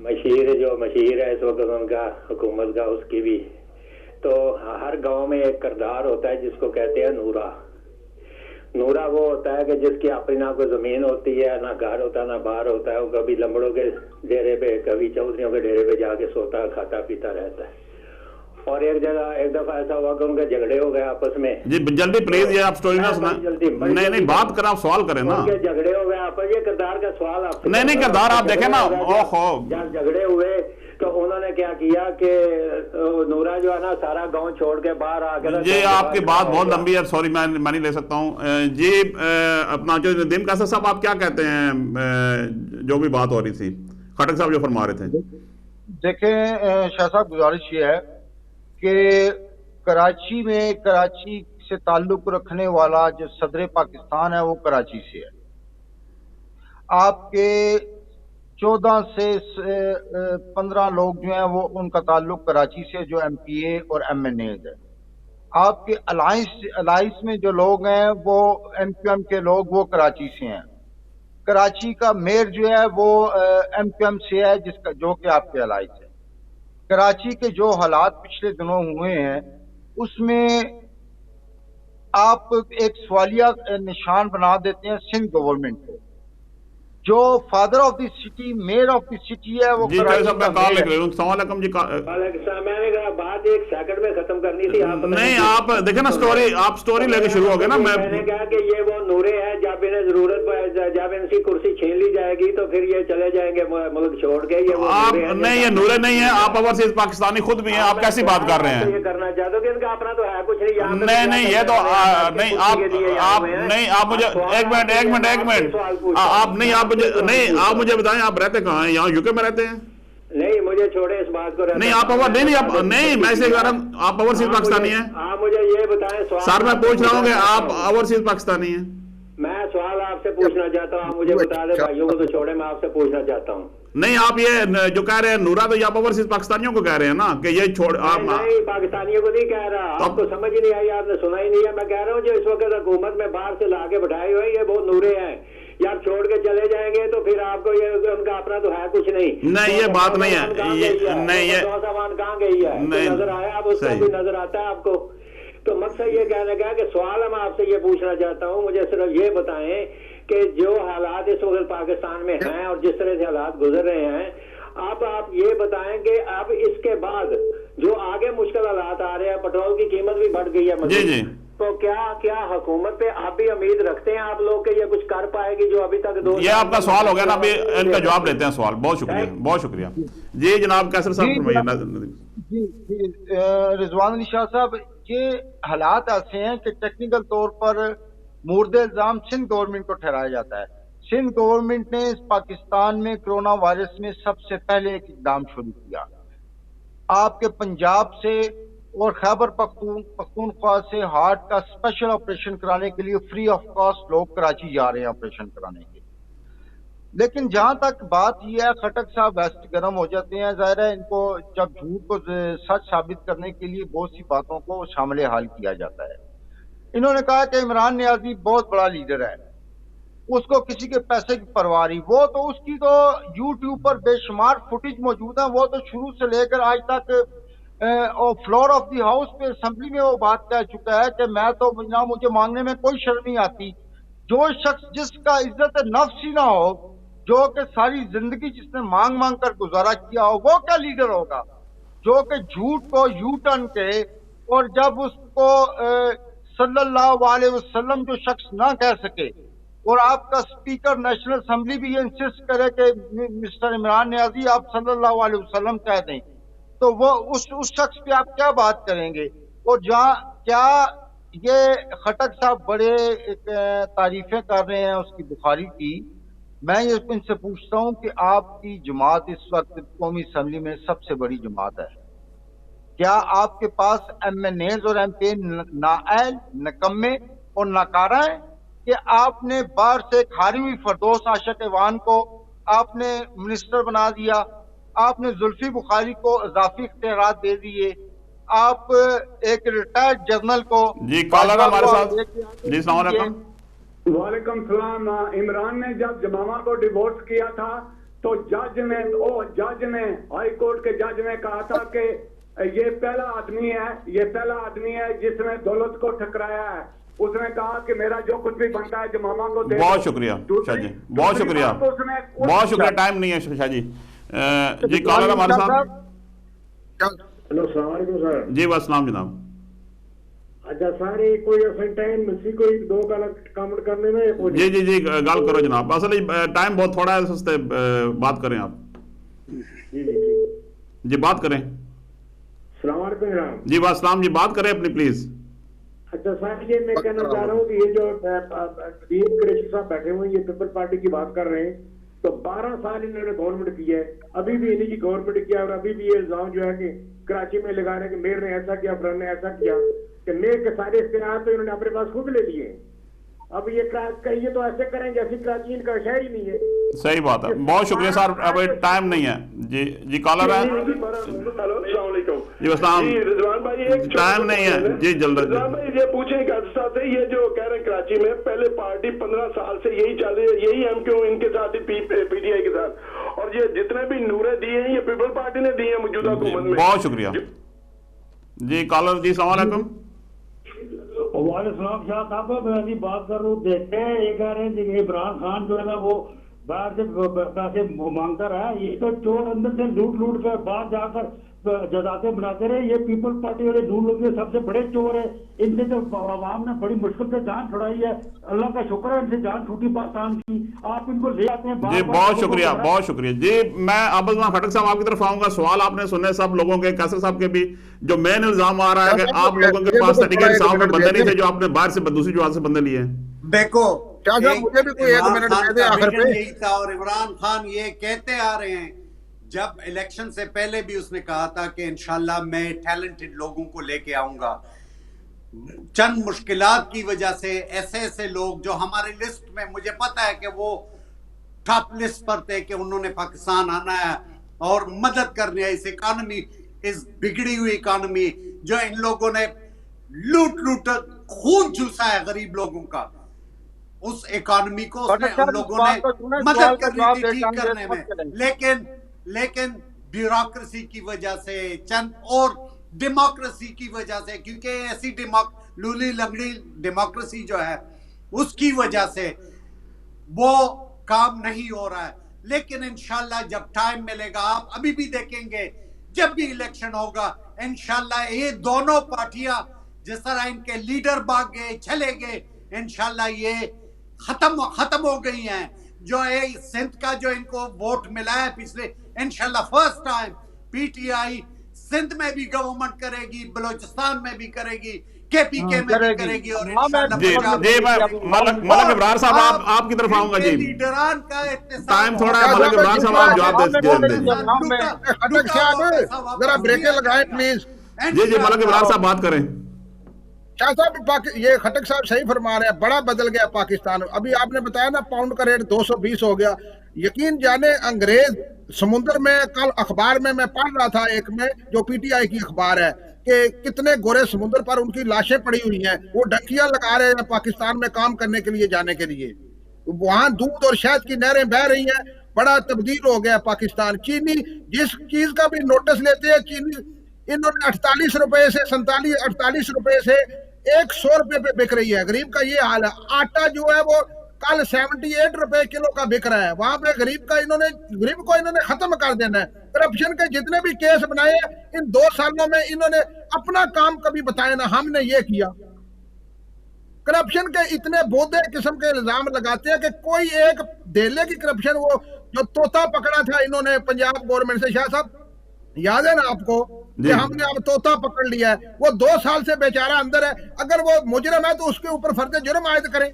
मशीर है इस वक्त उनका हुकूमत का, उसकी भी तो हर गांव में एक किरदार होता है जिसको कहते हैं नूरा वो होता है कि जिसकी अपनी ना कोई जमीन होती है, ना घर होता है, ना बाहर होता है। वो कभी लंबड़ों के डेरे पे, कभी चौधरियों के डेरे पे जाके सोता, खाता पीता रहता है। और एक दफा ऐसा हुआ कि उनके झगड़े हो गए आपस में। जी जल्दी प्लीज, ये आप स्टोरी ना सुना। नहीं बात करें, आप सवाल करें ना। उनके झगड़े हो गए आपस, ये किरदार का सवाल आप नहीं किरदार आप देखें ना। ओहो, जब झगड़े हुए तो उन्होंने क्या किया कि नूरा जो है ना सारा गांव छोड़ के बाहर आ गया। जी आपकी बात बहुत लंबी है, सॉरी मैं नहीं ले सकता हूँ। जी अपना जो नदीम कासर साहब, आप क्या कहते हैं जो भी बात हो रही थी, खटक साहब जो फरमा रहे थे? देखें शाह साहब, गुजारिश ये है कि कराची में, कराची से ताल्लुक रखने वाला जो सदर पाकिस्तान है वो कराची से है। आपके 14 से 15 लोग जो हैं वो उनका ताल्लुक कराची से, जो MPA और MNA है। आपके अलाइंस में जो लोग हैं वो MQM के लोग वो कराची से हैं। कराची का मेयर जो है वो MQM से है, जिसका जो कि आपके अलाइंस है। कराची के जो हालात पिछले दिनों हुए हैं उसमें आप एक सवालिया निशान बना देते हैं सिंध गवर्नमेंट को। जो father of the city, mayor of the city है वो जी साहब मैं कॉल लिख रहा हूँ। अस्सलाम वालेकुम जी। मैंने कहा बात 1 सेकंड में खत्म करनी थी। आप नहीं, आप देखे ना स्टोरी, आप स्टोरी लेके शुरू हो गए ना। मैंने कहा कि ये वो नूरे हैं, जब इन्हें जरूरत जब इनकी कुर्सी छीन ली जाएगी तो फिर ये चले जाएंगे मुल्क छोड़ के। ये वो आप नहीं, ये नूरे नहीं है, आप ओवरसीज पाकिस्तानी खुद भी हैं। आप कैसी बात कर रहे हैं? ये करना चाहते हो कि इनका अपना तो है कुछ नहीं। नहीं, ये तो नहीं, आप मुझे एक मिनट आप नहीं, आप मुझे बताएं आप रहते कहाँ हैं? यहाँ यूके में रहते हैं? नहीं, मुझे छोड़े इस बात को। नहीं, आप ओवर नहीं, मैं इसे कह रहा हूँ, आप ओवरसीज पाकिस्तानी हैं? आप मुझे ये बताएं। सर मैं पूछ रहा हूँ कि आप ओवरसीज पाकिस्तानी हैं? मैं सवाल आपसे पूछना चाहता हूँ, आप मुझे बता दें। भाइयों को तो छोड़े, मैं आपसे पूछना चाहता हूँ। नहीं, आप ये जो कह रहे हैं नूरा, तो आप ओवरसीज पाकिस्तानियों को कह रहे हैं ना कि ये छोड़। आप नहीं, पाकिस्तानियों को नहीं कह रहा। आपको समझ ही नहीं आई, आपने सुना ही नहीं है। मैं कह रहा हूँ जो इस वक्त हुकूमत में बाहर से लाके बैठाए हुए ये बहुत नूरे हैं। या आप छोड़ के चले जाएंगे तो फिर आपको ये उनका अपना तो है कुछ नहीं। नहीं, ये बात नहीं है। नहीं, ये सामान कहाँ गई है? नजर आया आप उसका भी नजर आता है आपको? तो मकसद ये कहने का कि सवाल मैं आपसे ये पूछना चाहता हूँ, मुझे सिर्फ ये बताएं कि जो हालात इस वक्त पाकिस्तान में हैं और जिस तरह से हालात गुजर रहे हैं, आप ये बताएं कि अब इसके बाद जो आगे मुश्किल हालात आ रहे हैं, पेट्रोल की कीमत भी बढ़ गई है जी जी, तो क्या हुकूमत पे आप भी उम्मीद रखते हैं आप लोग के ये कुछ कर पाएगी जो अभी तक दो? ये आपका सवाल हो गया ना, अभी इनका जवाब लेते हैं सवाल। बहुत शुक्रिया, बहुत शुक्रिया जी। जनाब कैसर साहब। जी रिजवान अली शाह साहब, ये हालात ऐसे हैं कि टेक्निकल तौर पर मुर्द इल्जाम सिंध गवर्नमेंट को ठहराया जाता है। सिंध गवर्नमेंट ने पाकिस्तान में कोरोना वायरस में सबसे पहले एक इकदाम शुरू किया। आपके पंजाब से और खैबर पख्तूनख्वा से हार्ट का स्पेशल ऑपरेशन कराने के लिए फ्री ऑफ कॉस्ट लोग कराची जा रहे हैं ऑपरेशन कराने के। लेकिन जहां तक बात यह है, खटक साहब वेस्ट गर्म हो जाते हैं। जाहिर है इनको जब झूठ को सच साबित करने के लिए बहुत सी बातों को शामिल हाल किया जाता है। इन्होंने कहा कि इमरान नियाजी बहुत बड़ा लीडर है, उसको किसी के पैसे की परवाह नहीं। वो तो उसकी तो यूट्यूब पर बेशुमार फुटेज मौजूद है। वो तो शुरू से लेकर आज तक और फ्लोर ऑफ द हाउस पे असेंबली में वो बात कह चुका है कि मैं तो ना, मुझे मांगने में कोई शर्म नहीं आती। जो शख्स जिसका इज्जत नफ्स ही ना हो, जो कि सारी जिंदगी जिसने मांग मांग कर गुजारा किया हो, वो क्या लीडर होगा? जो कि झूठ को यू टर्न के, और जब उसको सल्लल्लाहु अलैहि वसल्लम जो शख्स ना कह सके और आपका स्पीकर नेशनल असेंबली भी ये इंसिस्ट करे कि मिस्टर इमरान नियाजी आप सल्लल्लाहु अलैहि वसल्लम कह दें, तो वो उस शख्स पे आप क्या बात करेंगे? और जहाँ क्या ये खटक साहब बड़े तारीफें कर रहे हैं उसकी बुखारी की, मैं ये इनसे पूछता हूँ कि आपकी जमात इस वक्त कौमी असेंबली में सबसे बड़ी जमात है। क्या आपके पास MNAs और MP नाअहल, नकम्मे और नाकारा है कि आपने बाहर से हारी हुई फरदौस आशक ईवान को आपने मिनिस्टर बना दिया, आपने जुल्फी बुखारी को इजाफी इख्तियारात दे दिए, आप एक रिटायर्ड जनरल को जी कॉलर हमारे साथ। जी अस्सलाम वालेकुम। वालेकुम सलाम। इमरान ने जब जमामा को डिवोर्स किया था तो जज ने हाई कोर्ट के जज ने कहा था कि ये पहला आदमी है जिसने दौलत को ठकराया है। उसने कहा कि मेरा जो कुछ भी बनता है जमामा को दे। बहुत शुक्रिया शाह जी, बहुत शुक्रिया, बहुत शुक्रिया। टाइम नहीं है शाह जी। जी कॉलर हमारे साथ। हेलो अस्सलाम वालेकुम सर। जी वालेकुम जनाब। अच्छा सारे कोई असें टाइम मिसी कोई दो गल कमेंट करने में जी जी जी गल करो जनाब। असल टाइम बहुत थोड़ा है, सस्ते बात करें आप। जी जी जी बात करें। अस्सलाम वालेकुम जनाब। जी वालेकुम जी, बात करें अपनी प्लीज। अच्छा सर ये मैं कहना चाह रहा हूँ कि ये जो नदीम कुरैशी साहब बैठे हुए हैं, ये पीपल पार्टी की बात कर रहे हैं। तो 12 साल इन्होंने गवर्नमेंट की है, अभी भी इन्हीं की गवर्नमेंट किया, और अभी भी ये इल्जाम जो है कि कराची में लगा रहे हैं कि मेयर ने ऐसा किया, फलाने ने ऐसा किया, कि मेयर के सारे इख्तियार तो इन्होंने अपने पास खुद ले लिए। अब ये कहिए तो ऐसे करेंगे, ऐसी कराची इनका शहर ही नहीं है। सही बात है, बहुत शुक्रिया सर, अब टाइम नहीं है जी। जी कॉलर है, जी अस्सलाम, रिजवान भाई एक टाइम नहीं है जी, जल्द। रिजवान भाई ये पूछें कि साथ ये जो कह रहे हैं कराची में पहले पार्टी 15 साल से यही चल रही है, यही एमक्यू इनके साथ ही पीटीआई के साथ, और ये जितने भी नूरे दिए हैं ये पीपल पार्टी ने दिए हैं मौजूदा हुकूमत में। बहुत शुक्रिया जी। कॉलर जी सलाम अलैकुम। वालेकुम शाह साहब, मैं अभी बात कर रहा हूँ, देखते हैं ये कह रहे हैं कि इमरान खान जो है ना वो बाहर से पैसे मांगता रहा, ये तो चोर अंदर से लूट कर बाहर जाकर जजाते बनाते रहे। ये पीपल पार्टी वाले नून लोग ये सबसे बड़े चोर है, इनसे तो आवाम ने बड़ी मुश्किल से जान छुड़ाई है, अल्लाह का शुक्र है इनसे जान छूटी पाकिस्तान की। आप इनको ले आते हैं जी, बहुत शुक्रिया, बहुत शुक्रिया जी। मैं अब खटक साहब आपकी तरफ आऊंगा। सवाल आपने सुने सब लोगों के, कैसर साहब के भी, जो मेन इल्जाम आ रहा है कि आप लोगों के पास सर्टिफिकेट साहब में बंदे नहीं थे, जो आपने बाहर से दूसरी जगह से बंदे लिए। देखो मुझे भी कोई 1 मिनट दे दे आखिर पे। यही था, और इमरान खान ये कहते आ रहे हैं, जब इलेक्शन से पहले भी उसने कहा था कि इंशाल्लाह मैं टैलेंटेड लोगों को लेके आऊंगा। चंद मुश्किलात की वजह से ऐसे लोग जो हमारी लिस्ट में, मुझे पता है कि वो टॉप लिस्ट पर थे कि उन्होंने पाकिस्तान आना है और मदद करनी है इस इकानमी, इस बिगड़ी हुई इकानमी जो इन लोगों ने लूट खून चूसा है गरीब लोगों का, उस इकानमी को उन लोगों ने मदद करनी थी ठीक करने में। लेकिन ब्यूरोक्रेसी की वजह से, चंद और डेमोक्रेसी की वजह से, क्योंकि ऐसी लूली लंगड़ी डेमोक्रेसी जो है उसकी वजह से वो काम नहीं हो रहा है। लेकिन इंशाल्लाह जब टाइम मिलेगा, आप अभी भी देखेंगे जब भी इलेक्शन होगा, इंशाल्लाह ये दोनों पार्टियां जिस तरह इनके लीडर भाग गए, चले गए, इंशाल्लाह ये खत्म हो गई हैं। जो ये सिंध का जो इनको वोट मिला है पिछले, इंशाल्लाह फर्स्ट टाइम पीटीआई सिंध में भी गवर्नमेंट करेगी, बलोचिस्तान में भी करेगी, केपीके में भी करेगी, और मलक इब्रार साहब आपकी तरफ आऊंगा जी। लीडरान का टाइम थोड़ा है, मलक इब्रार साहब आप जवाब दे। जरा ब्रेकें लगाएं प्लीज। जी मलक इब्रार साहब बात करें। शाह साहब, ये खटक साहब सही फरमा रहे हैं, बड़ा बदल गया पाकिस्तान। अभी आपने बताया ना पाउंड का रेट 220 हो गया। यकीन जाने अंग्रेज समुद्र में, कल अखबार में मैं पढ़ रहा था एक में, जो पीटीआई की अखबार है, कि कितने गोरे समुद्र पर उनकी लाशें पड़ी हुई हैं, वो डंकियां लगा रहे हैं पाकिस्तान में काम करने के लिए जाने के लिए। वहां दूध और शहद की नहरें बह रही हैं, बड़ा तब्दील हो गया पाकिस्तान। चीनी जिस चीज का भी नोटिस लेते हैं, चीनी इन्होंने 48 रुपए से 48 रुपए से 100 रुपए पे बिक रही है। गरीब का ये हाल है। आटा जो है वो कल 78 रुपए किलो का बिक रहा है। वहां पे गरीब को इन्होंने खत्म कर देना है। करप्शन के जितने भी केस बनाए इन 2 सालों में, इन्होंने अपना काम कभी बताया ना, हमने ये किया। करप्शन के इतने बोधे किस्म के इल्जाम लगाते हैं कि कोई एक डेले की करप्शन, वो जो तोता पकड़ा था इन्होंने पंजाब गवर्नमेंट से, शाह साहब याद है ना आपको, कि हमने अब तोता पकड़ लिया है। वो 2 साल से बेचारा अंदर है। अगर वो मुजरिम है तो उसके ऊपर फर्ज जुर्म आयद करें।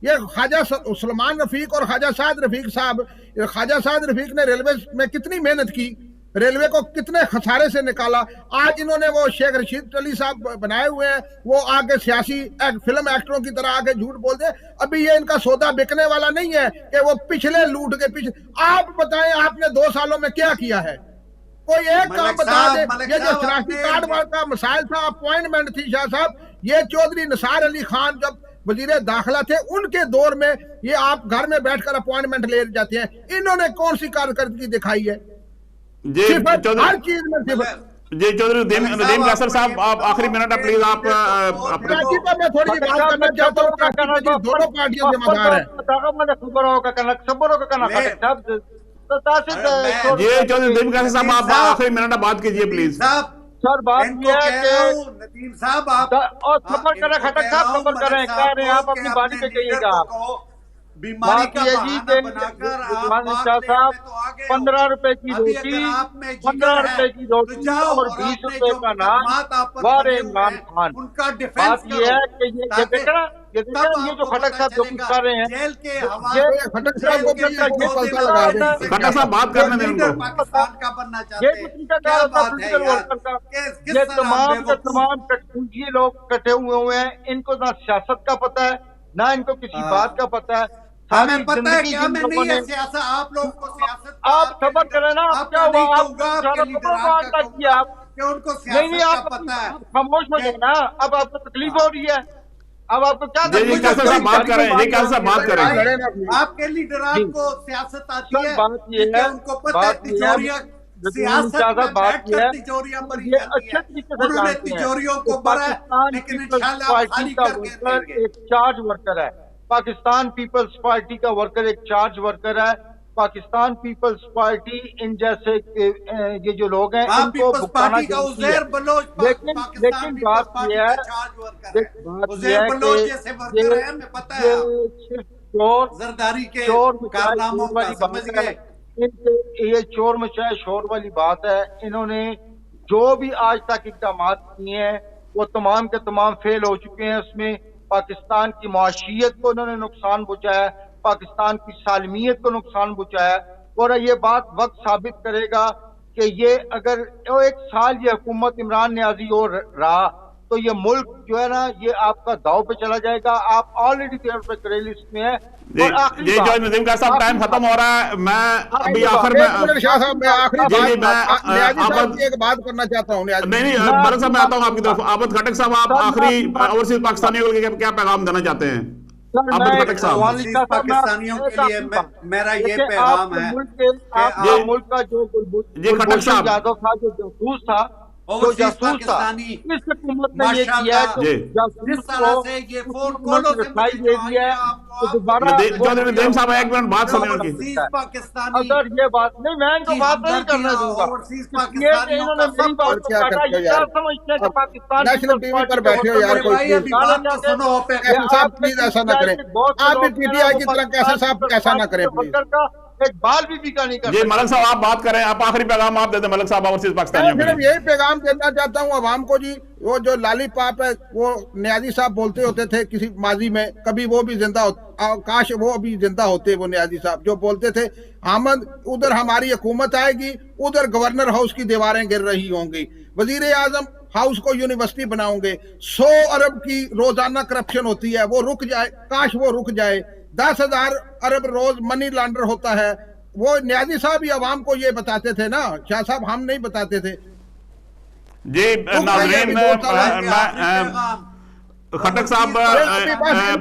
ये ख्वाजा सलमान रफीक और ख्वाजा साद रफीक साहब, ख्वाजा साद रफीक ने रेलवे में कितनी मेहनत की, रेलवे को कितने खसारे से निकाला। आज इन्होंने वो शेख रशीद अली साहब बनाए हुए हैं, वो आगे सियासी फिल्म एक्टरों की तरह आगे झूठ बोलते। अभी ये इनका सौदा बिकने वाला नहीं है कि वो पिछले लूट के पीछे। आप बताएं आपने 2 सालों में क्या किया है? कोई एक काम बता दे। ये जो शनाख्ती कार्ड का मसाइल था, अपॉइंटमेंट थी शाह साहब, ये चौधरी निसार अली खान जब वजीर दाखिला थे उनके दौर में, ये आप घर में बैठकर अपॉइंटमेंट ले जाते हैं। इन्होंने कौन सी कारकर्दगी दिखाई है? हर चीज में जी चौधरी नदीम कैसर साहब, आप आखिरी मिनट है प्लीज। आप कराची पर मैं थोड़ी बात करना चाहता हूँ। दोनों पार्टियां जिम्मेदार है। जी चौधरी नदीम कैसर साहब, आप आखिरी मिनट बात कीजिए प्लीज। सर बात यह है कि नदीम साहब आप और सफर करें, खटक साहब सफर करें, कह रहे हैं आप अपनी बात पे कहिएगा। बीमारी बात का ये जी बहाना कि बनाकर आप रिजवान पाक शाह लेन साहब में तो आ गए हो। 15 रुपए की अभी रोटी, अगर आप में 15 जिगर है रुपए की तो रोटी जाओ और और 20 आपने रुपए जो का नान मुकदमात आप पर वारे बने हुए इमरान हैं खान। उनका डिफेंस बात ये करो, है कि ये ताकि देखे ना, ये तब देखे ये जो आपको खटक पता साहब जो कुछ चलेगा। कर रहे हैं, जेल के ये हवाले खटक जेल साहब को के फिर लिए को 2 पलसा दिन लगा आप दें। बैठ नहीं खट्टर साहब बात सकते। करने दें लीडर उनको। पाकिस्तान का बनना ये चाहते हैं, कुछ नहीं क्या करता बात है पोलिटिकल यार? वर्कर का। किस ये तरह तमाम के बेवकूफ तमाम कटपुंजी लोग इकट्ठे हुए हैं, इनको ना सियासत का पता है ना इनको किसी बात का पता है। सारी हमें पता है जिंदगी कि जिन हमें लोगों नहीं ने, है सियासत। आप लोगों को सियासत का आप आपके सबर लीडर- करें ना, आप आपका क्या हुआ, नहीं आप कहूंगा, आपके सारा लीडर खबरों को आपका आटा किया कहूंगा आप। कि उनको नहीं सियासत आप का पता है। खामोश हो जाए ना, अब आपको तकलीफ हो रही है, अब आपको क्या जी, तकलीफ कैसे साहब बात करें, जी कैसे साहब बात करें। आपके लीडर को सियासत आती है, बात ये क्योंकि है, उनको पता है बात ये है, तिजोरियां सियासत में बात ये बैठकर है, तिजोरियां भरी ये जाती अच्छे है। तरीके से उन्होंने जानते हैं तिजोरियों कि को भरा है, पाकिस्तान लेकिन पीपल्स इंशाल्लाह पार्टी खाली का करके वर्कर देंगे। एक चार्ज वर्कर है। पाकिस्तान पीपल्स पार्टी का वर्कर एक चार्ज वर्कर है। पाकिस्तान पीपल्स पार्टी इन जैसे ये जो लोग हैं वहाँ इनको पीपल्स भुगताना पार्टी का जरूरी है। उज़ैर बलोच लेकिन पाकिस्तान लेकिन पीपल्स बात पार्टी यह का है, चार्ज वर्कर है। बात उज़ैर यह है बलोच कि जैसे वर्कर है, हमें पता है। ये आप सिर्फ चोर जरदारी के चोर कारनामों का वाली समझ बात गए। है। इनके ये चोर मचाए शोर वाली बात है। इन्होंने जो भी आज तक इकदाम किए हैं वो तमाम के तमाम फेल हो चुके हैं। उसमें पाकिस्तान की माशियत को उन्होंने नुकसान पहुंचाया, पाकिस्तान की सालमियत को नुकसान पहुंचाया। और ये बात वक्त साबित करेगा कि ये अगर एक साल ये हुकूमत इमरान नियाजी और रहा तो ये मुल्क जो है ना ये आपका दाव पे चला जाएगा। आप ऑलरेडी तौर पर क्रेडिट लिस्ट में है। और आखिरी जी जो नदीम का साहब टाइम खत्म हो रहा है, मैं अभी आखिर में शाह साहब मैं आखिरी जी, बात जी, मैं नियाजी साहब आबद- की एक बात करना चाहता हूँ। नियाजी नहीं बरक साहब मैं आता हूँ आपकी तरफ। आबद खटक साहब आप आखिरी ओवरसीज पाकिस्तानियों के लिए क्या पैगाम देना चाहते हैं? आबद खटक साहब। ओवरसीज पाकिस्तानियों के लिए मेरा ये पैगाम है आपके मुल्क का जो जी खटक साहब यादव था, जो जासूस था, जो जासूस था, इस हुकूमत ने ये किया है कि जिस तरह से ये फोन कॉलों से मुझे दे दिया है तो दोबारा नदीम साहब एक मिनट बात सुनिए उनकी। ओवरसीज पाकिस्तानी अगर ये बात नहीं, मैं इनको बात नहीं करने दूंगा। ओवरसीज ये पाकिस्तानियों इन्होंने मेरी बात को क्या काटा। करते हो ये यार? क्या समझते हैं कि पाकिस्तान नेशनल टीवी पर बैठे हो यार, कोई भाई अभी बात तो सुनो। कैसर साहब प्लीज ऐसा ना करें। आप भी पीटीआई की तरह कैसर साहब ऐसा ना करें प्लीज। एक बाल भी का नहीं कर जी मलक साहब आप बात करें, आप आखिरी पैगाम आप दे दें मलक साहब ओवरसीज मैं पाकिस्तानियों के सिर्फ लिए। यही पैगाम देना चाहता हूँ अवाम को जी। वो जो लालीपाप है वो नियाजी साहब बोलते होते थे किसी माजी में, कभी वो भी जिंदा काश वो अभी जिंदा होते। वो नियाजी साहब जो बोलते थे आमद उधर हमारी हुकूमत आएगी, उधर गवर्नर हाउस की दीवारें गिर रही होंगी, वजीर आजम हाउस को यूनिवर्सिटी बनाओगे, 100 अरब की रोजाना करप्शन होती है, वो रुक जाए, काश वो रुक जाए। 10,000 अरब रोज मनी लॉन्डर होता है। वो नियाजी साहब ही अवाम को ये बताते थे ना, शाह साहब हम नहीं बताते थे। जी नाज़रीन खटक साहब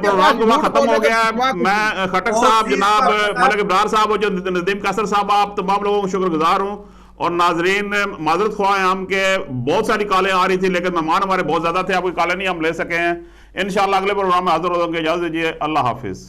प्रोग्राम को खत्म हो गया। मैं खटक साहब जनाब मलिक इब्रार साहब और जो नदीम कैसर साहब, आप तमाम लोगों को शुक्रगुजार हूँ। और नाजरीन माजरत ख्वाह हैं हम के बहुत सारी कॉलें आ रही थी लेकिन मेहमान हमारे बहुत ज्यादा थे, आपकी कॉलें नहीं हम ले सके हैं। इंशाल्लाह अगले प्रोग्राम में हाजिर होंगे। इजाजत दीजिए, अल्लाह हाफिज।